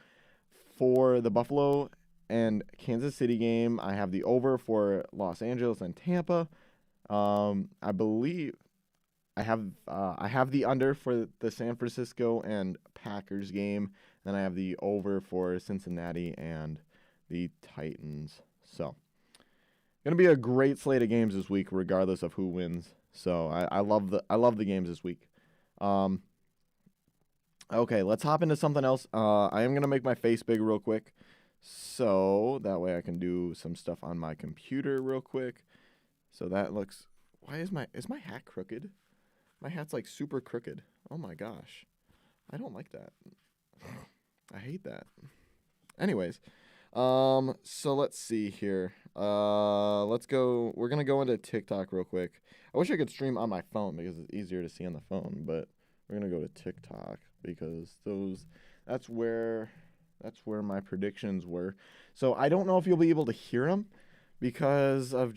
for the Buffalo and Kansas City game. I have the over for Los Angeles and Tampa. I believe I have the under for the San Francisco and Packers game. Then I have the over for Cincinnati and the Titans. So gonna be a great slate of games this week, regardless of who wins. So I love the games this week. Okay, let's hop into something else. I am gonna make my face big real quick, so that way I can do some stuff on my computer real quick. So that looks. Why is my hat crooked? My hat's like super crooked. Oh my gosh, I don't like that. I hate that. Anyways, so let's see here. Let's go. We're gonna go into TikTok real quick. I wish I could stream on my phone because it's easier to see on the phone, but we're gonna go to TikTok because that's where my predictions were. So I don't know if you'll be able to hear them because of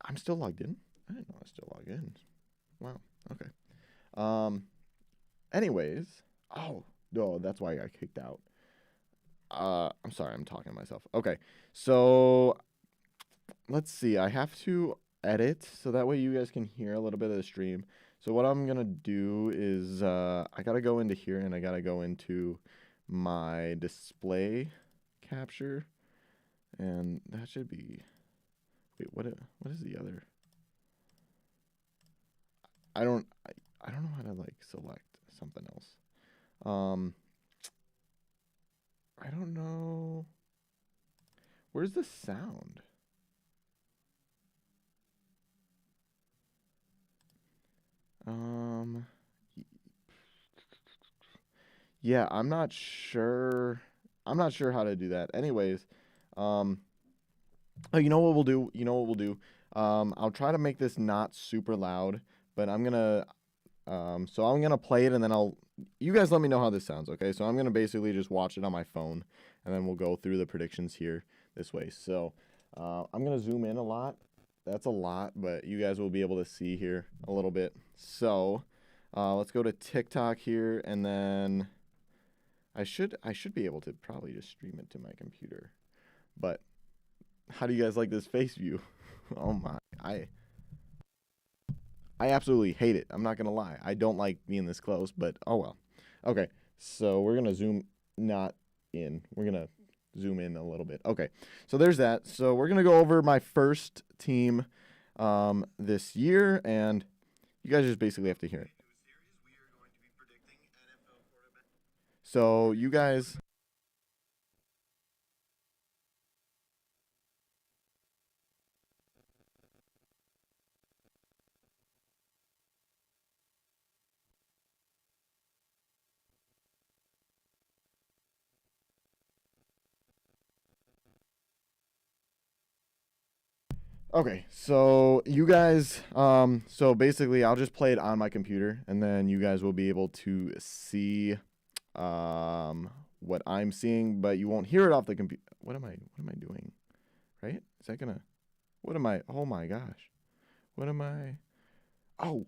I'm still logged in. I didn't know I was still logged in. Wow. Okay. Anyways. Oh, no, that's why I got kicked out. I'm sorry, I'm talking to myself. Okay. So let's see. I have to edit so that way you guys can hear a little bit of the stream. So what I'm going to do is I got to go into here and I got to go into my display capture. And that should be... Wait, what is the other... I don't know how to like select something else. I don't know. Where's the sound? Yeah, I'm not sure. I'm not sure how to do that. Anyways, oh, you know what we'll do? I'll try to make this not super loud, but I'm gonna play it and then you guys let me know how this sounds, okay? So I'm gonna basically just watch it on my phone and then we'll go through the predictions here this way. So I'm gonna zoom in a lot. That's a lot, but you guys will be able to see here a little bit. So let's go to TikTok here, and then I should be able to probably just stream it to my computer. But how do you guys like this face view? Oh my, I absolutely hate it. I'm not gonna lie. I don't like being this close, but oh well. Okay, so we're gonna zoom not in. We're gonna zoom in a little bit. Okay, so there's that. So we're gonna go over my first team this year, and you guys just basically have to hear it. So you guys. Okay, so you guys, so basically I'll just play it on my computer and then you guys will be able to see, what I'm seeing, but you won't hear it off the computer. What am I doing? Right? Is that gonna, oh my gosh. What am I, I'm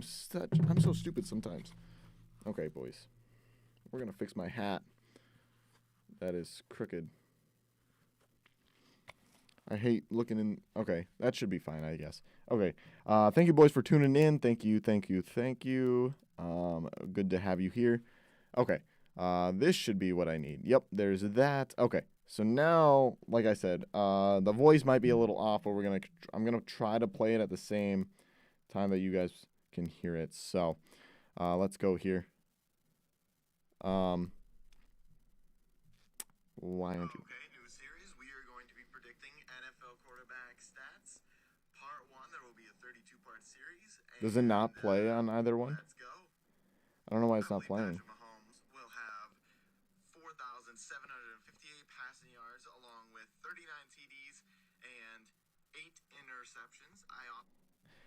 so stupid sometimes. Okay, boys, we're gonna fix my hat. That is crooked. I hate looking in. Okay, that should be fine, I guess. Okay, thank you, boys, for tuning in. Thank you. Good to have you here. Okay, this should be what I need. Yep, there's that. Okay, So now, like I said, the voice might be a little off, but I'm gonna try to play it at the same time that you guys can hear it. So let's go here. Why don't you? Okay, new series. We are going to be predicting NFL quarterback stats. Part 1, there will be a 32-part series. Does it not play on either one? Let's go. I don't know why I it's not believe playing. Patrick Mahomes will have 4,758 passing yards along with 39 TDs and 8 interceptions.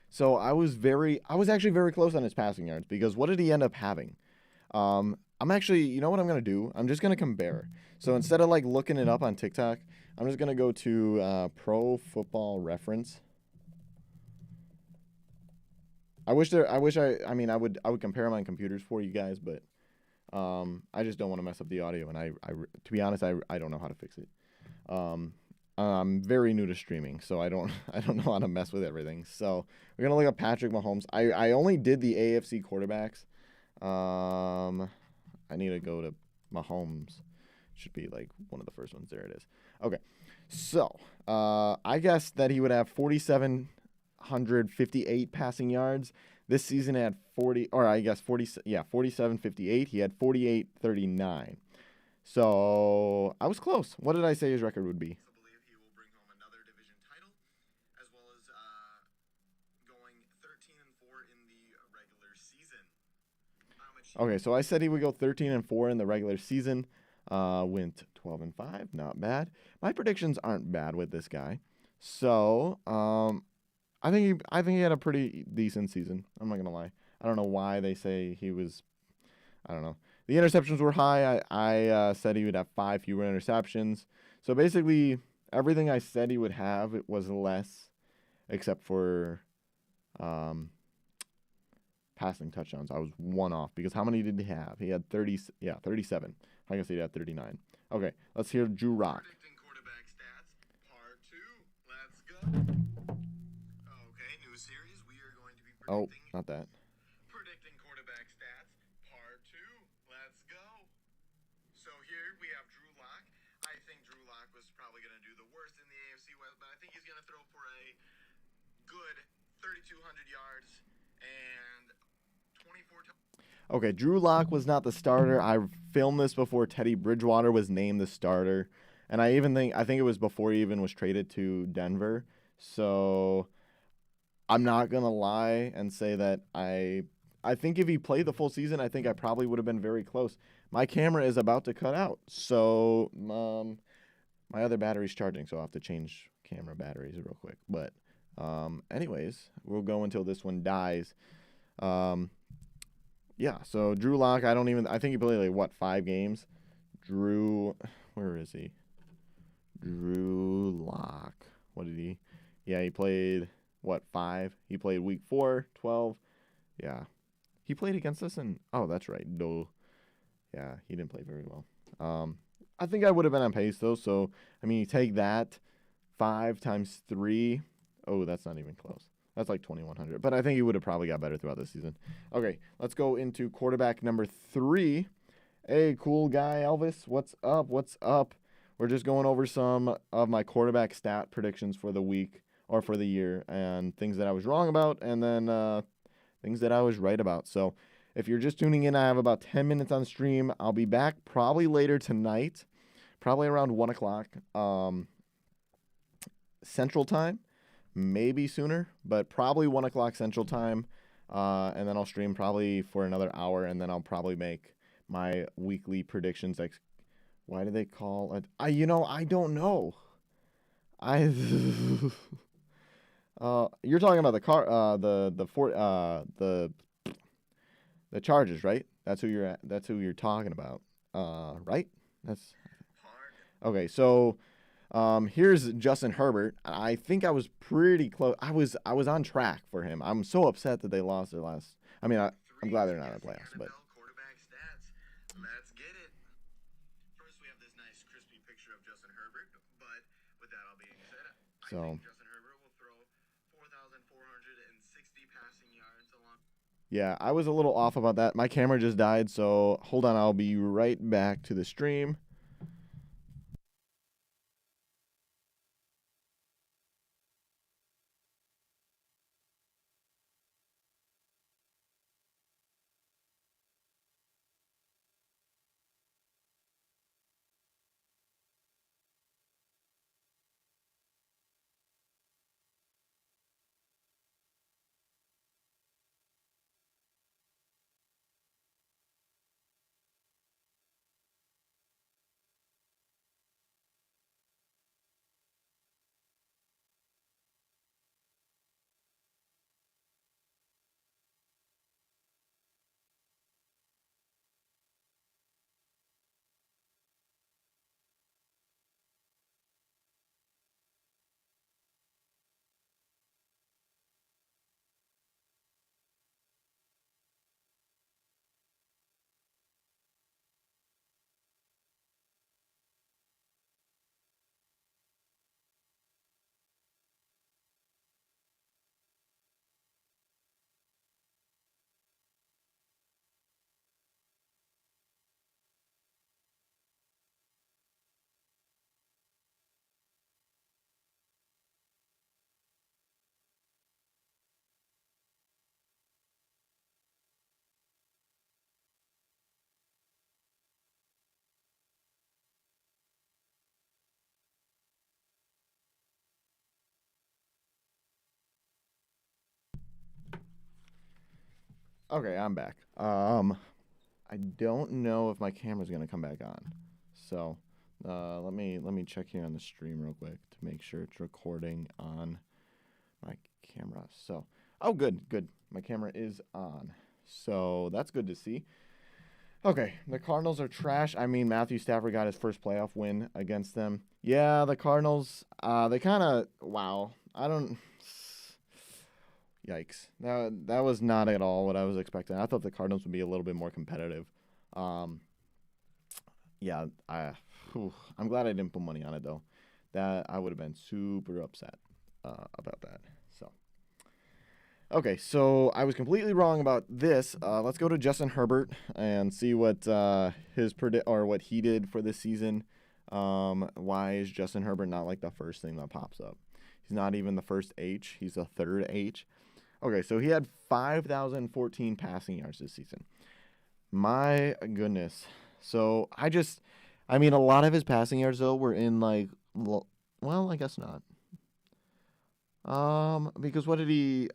So I was actually very close on his passing yards because what did he end up having? I'm actually, you know what I'm gonna do? I'm just gonna compare. So instead of like looking it up on TikTok, I'm just gonna go to Pro Football Reference. I mean, I would compare them on computers for you guys, but I just don't want to mess up the audio, and to be honest, I don't know how to fix it. I'm very new to streaming, so I don't know how to mess with everything. So we're gonna look at Patrick Mahomes. I only did the AFC quarterbacks. I need to go to Mahomes. Should be like one of the first ones. There it is. Okay, so I guess that he would have 4,758 passing yards. This season had 4758. He had 4839. So I was close. What did I say his record would be? I believe he will bring home another division title, as well as going 13-4 in the regular season. Okay, so I said he would go 13-4 in the regular season. Went 12-5, not bad. My predictions aren't bad with this guy. So I think he had a pretty decent season. I'm not gonna lie. I don't know why they say he was. I don't know. The interceptions were high. I said he would have 5 fewer interceptions. So basically, everything I said he would have, it was less, except for passing touchdowns. I was one off because how many did he have? He had 37. I guess he had 39. Okay, let's hear Drew Rock. Predicting quarterback stats, part 2. Let's go. Okay, new series. We are going to be predicting. Oh, not that. Predicting quarterback stats, part 2. Let's go. So here we have Drew Lock. I think Drew Lock was probably going to do the worst in the AFC West, but I think he's going to throw for a good 3,200 yards and 24 touchdowns. Okay, Drew Lock was not the starter. I filmed this before Teddy Bridgewater was named the starter, and I think it was before he even was traded to Denver. So I'm not gonna lie and say that I think if he played the full season, I think I probably would have been very close. My camera is about to cut out, so my other battery's charging, so I'll have to change camera batteries real quick. But anyways, we'll go until this one dies. Yeah, so Drew Lock, I think he played like, what, 5 games? Where is he? Drew Lock. What did he? Yeah, he played, what, 5? He played week 4, 12. Yeah. He played against us oh, that's right. No. Yeah, he didn't play very well. I think I would have been on pace, though. So, I mean, you take that, 5 times 3. Oh, that's not even close. That's like 2,100. But I think he would have probably got better throughout the season. Okay, let's go into quarterback number 3. Hey, cool guy, Elvis. What's up? What's up? We're just going over some of my quarterback stat predictions for the week or for the year and things that I was wrong about and then things that I was right about. So if you're just tuning in, I have about 10 minutes on stream. I'll be back probably later tonight, probably around 1 o'clock Central Time. Maybe sooner, but probably 1 o'clock Central Time. And then I'll stream probably for another hour, and then I'll probably make my weekly predictions. Like, why do they call it? I don't know. You're talking about the Chargers, right? That's who you're talking about. Right? That's okay. So. Here's Justin Herbert. I think I was pretty close. I was on track for him. I'm so upset that they lost their last. I mean, I'm glad they're not in the playoffs, but. Quarterback stats. Let's get it. First, we have this nice crispy picture of Justin Herbert, but with that all being said, I think Justin Herbert will throw 4,460 passing yards along. Yeah, I was a little off about that. My camera just died, so hold on. I'll be right back to the stream. Okay, I'm back. I don't know if my camera's gonna come back on. So, let me check here on the stream real quick to make sure it's recording on my camera. So, oh, good. My camera is on. So that's good to see. Okay, the Cardinals are trash. I mean, Matthew Stafford got his first playoff win against them. Yeah, the Cardinals, they kind of, wow. Yikes. That was not at all what I was expecting. I thought the Cardinals would be a little bit more competitive. Um, yeah, I'm glad I didn't put money on it, though. That I would have been super upset about that. So, okay, so I was completely wrong about this. Let's go to Justin Herbert and see what what he did for this season. Why is Justin Herbert not like the first thing that pops up? He's not even the first H. He's the third H. Okay, so he had 5,014 passing yards this season. My goodness. So I mean, a lot of his passing yards though were in like, well, I guess not. Because what did he?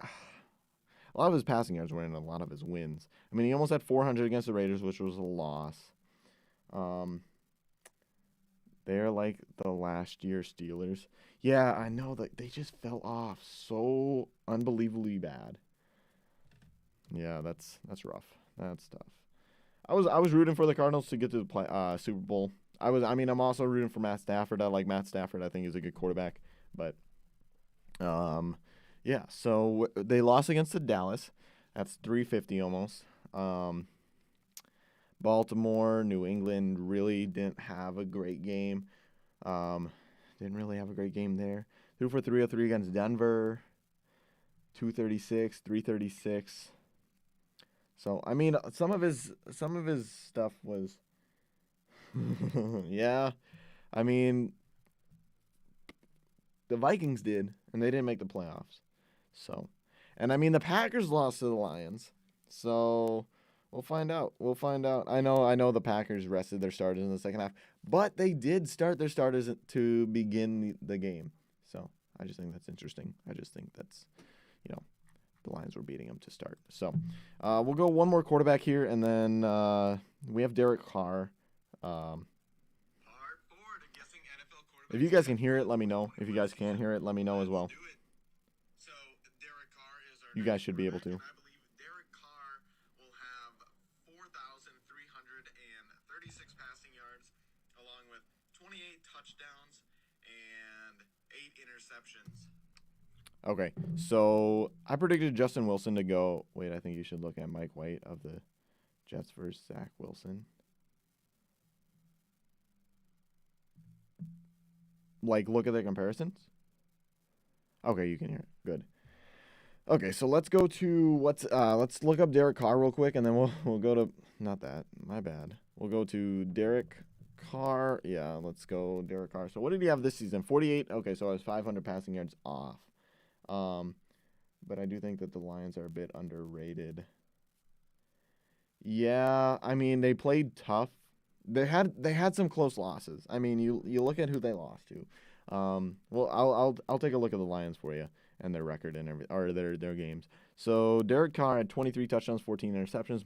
A lot of his passing yards were in a lot of his wins. I mean, he almost had 400 against the Raiders, which was a loss. They're like the last year Steelers. Yeah, I know that they just fell off so unbelievably bad. Yeah, that's rough. That's tough. I was rooting for the Cardinals to get to the Super Bowl. I'm also rooting for Matt Stafford. I like Matt Stafford. I think he's a good quarterback. But yeah, so they lost against the Dallas. That's 350 almost. Baltimore, New England really didn't have a great game. Didn't really have a great game there. Threw for 303 against Denver. 236, 336. So I mean, some of his stuff was, yeah. I mean, the Vikings did, and they didn't make the playoffs. So, and I mean, the Packers lost to the Lions. So we'll find out. I know the Packers rested their starters in the second half, but they did start their starters to begin the game. So I just think that's interesting. I just think that's, the Lions were beating them to start. So we'll go one more quarterback here, and then we have Derek Carr. If you guys can hear it, let me know. If you guys can't hear it, let me know as well. You guys should be able to. I believe Derek Carr will have 4,336 passing yards, along with 28 touchdowns and 8 interceptions. Okay, so I predicted Justin Wilson to go. Wait, I think you should look at Mike White of the Jets versus Zach Wilson. Like, look at the comparisons. Okay, you can hear it. Good. Okay, so let's go to let's look up Derek Carr real quick, and then we'll go to, not that, my bad. We'll go to Derek Carr. Yeah, let's go Derek Carr. So what did he have this season? 48. Okay, so I was 500 passing yards off. But I do think that the Lions are a bit underrated. Yeah, I mean, they played tough. They had some close losses. I mean, you look at who they lost to. Well, I'll take a look at the Lions for you and their record and their games. So Derek Carr had 23 touchdowns, 14 interceptions,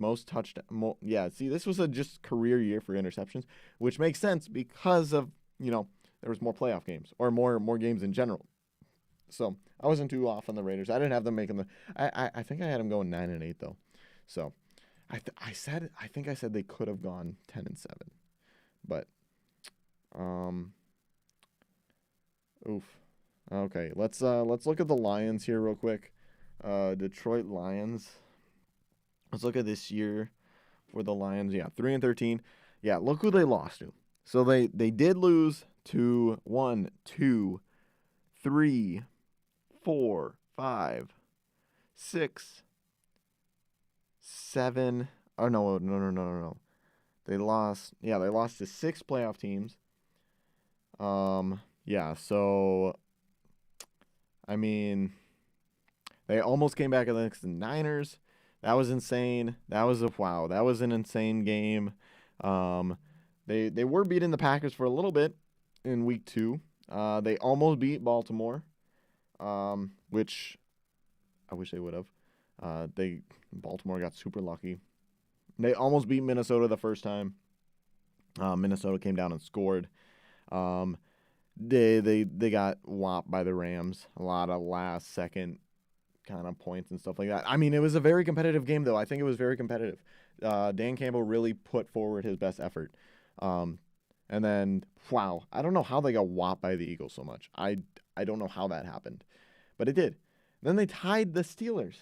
see, this was a just career year for interceptions, which makes sense because of, there was more playoff games or more games in general. So I wasn't too off on the Raiders. I didn't have them making the. I think I had them going 9-8 though. So I think I said they could have gone 10-7, but oof. Okay, let's look at the Lions here real quick. Detroit Lions. Let's look at this year for the Lions. Yeah, 3-13. Yeah, look who they lost to. So they did lose to 1, 2, 3, 4, 5, 6, 7. Oh no. They lost to 6 playoff teams. Yeah, so I mean, they almost came back against the Niners. That was insane. That was an insane game. They were beating the Packers for a little bit in week 2. They almost beat Baltimore, which I wish they would have. They Baltimore got super lucky. They almost beat Minnesota the first time. Minnesota came down and scored. They got whopped by the Rams. A lot of last second kind of points and stuff like that. I mean, it was a very competitive game, though. I think it was very competitive. Dan Campbell really put forward his best effort. And then, wow, I don't know how they got whopped by the Eagles so much. I don't know how that happened, but it did. Then they tied the Steelers.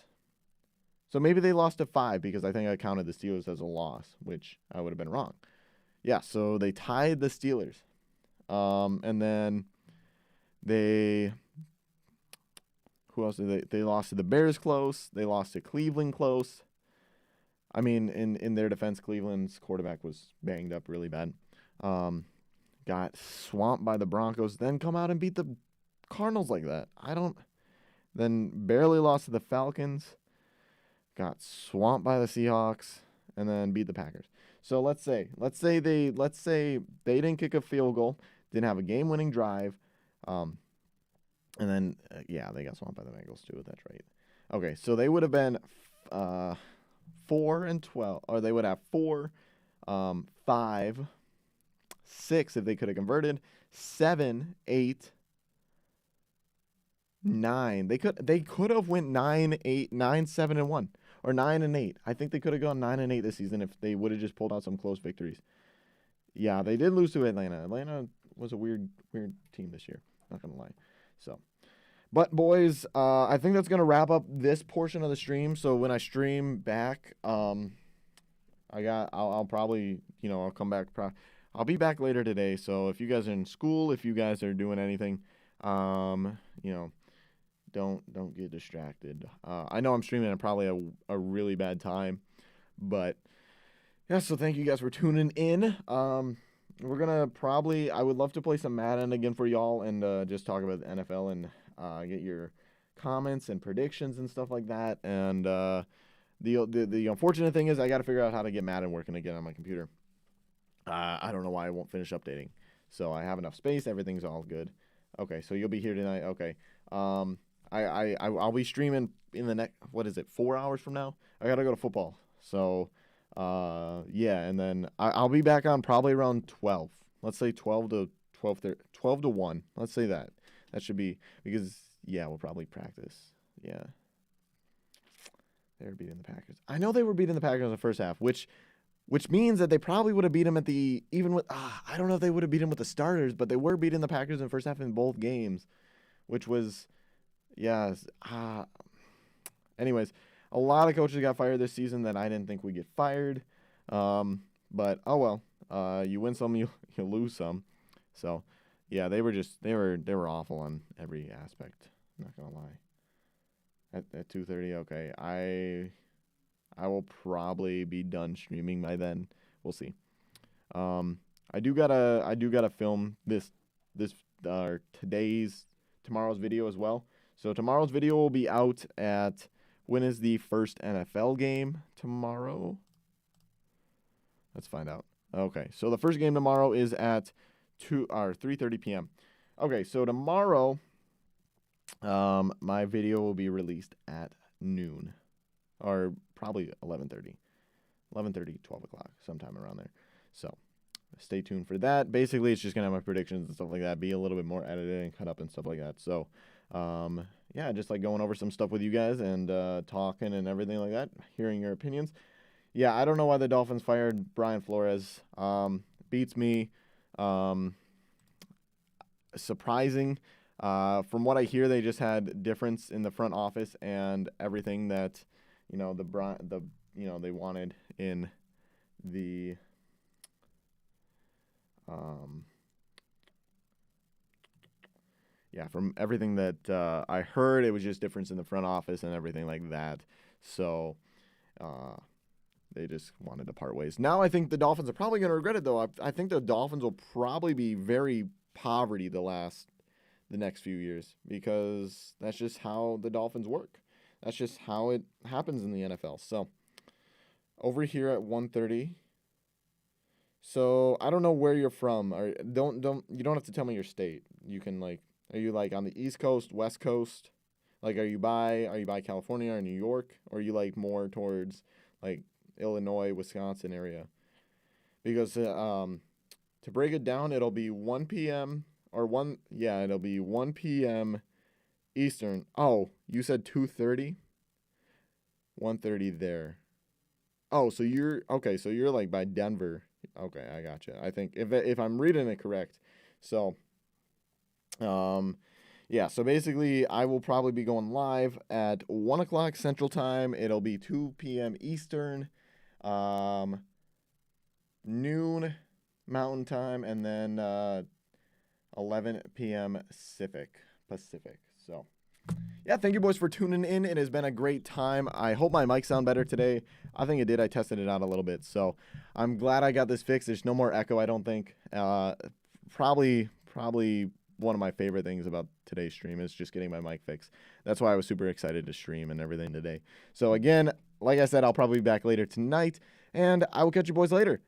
So maybe they lost to 5 because I think I counted the Steelers as a loss, which I would have been wrong. Yeah, so they tied the Steelers. And then who else did they lost to the Bears close. They lost to Cleveland close. I mean, in their defense, Cleveland's quarterback was banged up really bad. Got swamped by the Broncos, then come out and beat the Cardinals like that. Then barely lost to the Falcons. Got swamped by the Seahawks, and then beat the Packers. So let's say they didn't kick a field goal, didn't have a game-winning drive, and then they got swamped by the Bengals too. That's right. Okay, so they would have been 4-12, or they would have 4, 5, 6 if they could have converted, 7, 8, 9. They could have went 9, 8, 9, 7, and 1. Or 9 and 8. I think they could have gone 9 and 8 this season if they would have just pulled out some close victories. Yeah, they did lose to Atlanta. Atlanta was a weird team this year. Not gonna lie. So, but boys, I think that's gonna wrap up this portion of the stream. So when I stream back, I'll probably I'll come back. I'll be back later today. So if you guys are in school, if you guys are doing anything, Don't get distracted. I know I'm streaming at probably a really bad time, but yeah. So thank you guys for tuning in. We're gonna I would love to play some Madden again for y'all and just talk about the NFL and get your comments and predictions and stuff like that. And the unfortunate thing is I got to figure out how to get Madden working again on my computer. I don't know why I won't finish updating. So I have enough space. Everything's all good. Okay, so you'll be here tonight. Okay. I'll be streaming in the next 4 hours from now. I gotta go to football. So and then I'll be back on probably around 12. Let's say 12 to 12 to 1. Let's say that. That should be because we'll probably practice. Yeah. They were beating the Packers. I know they were beating the Packers in the first half, which means that they probably would have beat them I don't know if they would have beat them with the starters, but they were beating the Packers in the first half in both games, which was, anyways, a lot of coaches got fired this season that I didn't think would get fired. But oh well, you win some, you lose some. So yeah, they were awful on every aspect. I'm not gonna lie. At 2:30, okay, I will probably be done streaming by then. We'll see. I do gotta film tomorrow's video as well. So tomorrow's video will be out at when is the first NFL game tomorrow? Let's find out. Okay, so the first game tomorrow is at 3:30 p.m. Okay, so tomorrow, my video will be released at noon, or probably 11:30, 12 o'clock, sometime around there. So stay tuned for that. Basically, it's just gonna have my predictions and stuff like that. Be a little bit more edited and cut up and stuff like that. So, just like going over some stuff with you guys and talking and everything like that, hearing your opinions. Yeah, I don't know why the Dolphins fired Brian Flores. Beats me. Surprising. From what I hear, they just had difference in the front office and everything that, they wanted in the from everything that I heard, it was just difference in the front office and everything like that. So they just wanted to part ways. Now I think the Dolphins are probably going to regret it, though. I think the Dolphins will probably be very poverty the next few years, because that's just how the Dolphins work. That's just how it happens in the NFL. So over here at 1:30. So I don't know where you're from. You don't have to tell me your state. You can are you on the East Coast, West Coast? Like, are you by California or New York, or are you like more towards like Illinois, Wisconsin area? Because to break it down, it'll be 1 p.m. it'll be 1 p.m. Eastern. Oh, you said 2:30? 1:30 there. Oh, so you're okay, so you're like by Denver. Okay, I gotcha. I think if I'm reading it correct. So, yeah, so basically I will probably be going live at 1 o'clock Central Time. It'll be 2 p.m. Eastern, noon Mountain Time, and then 11 p.m. Pacific. So, yeah, thank you, boys, for tuning in. It has been a great time. I hope my mic sound better today. I think it did. I tested it out a little bit. So I'm glad I got this fixed. There's no more echo, I don't think. Probably one of my favorite things about today's stream is just getting my mic fixed. That's why I was super excited to stream and everything today. So again, like I said, I'll probably be back later tonight, and I will catch you boys later.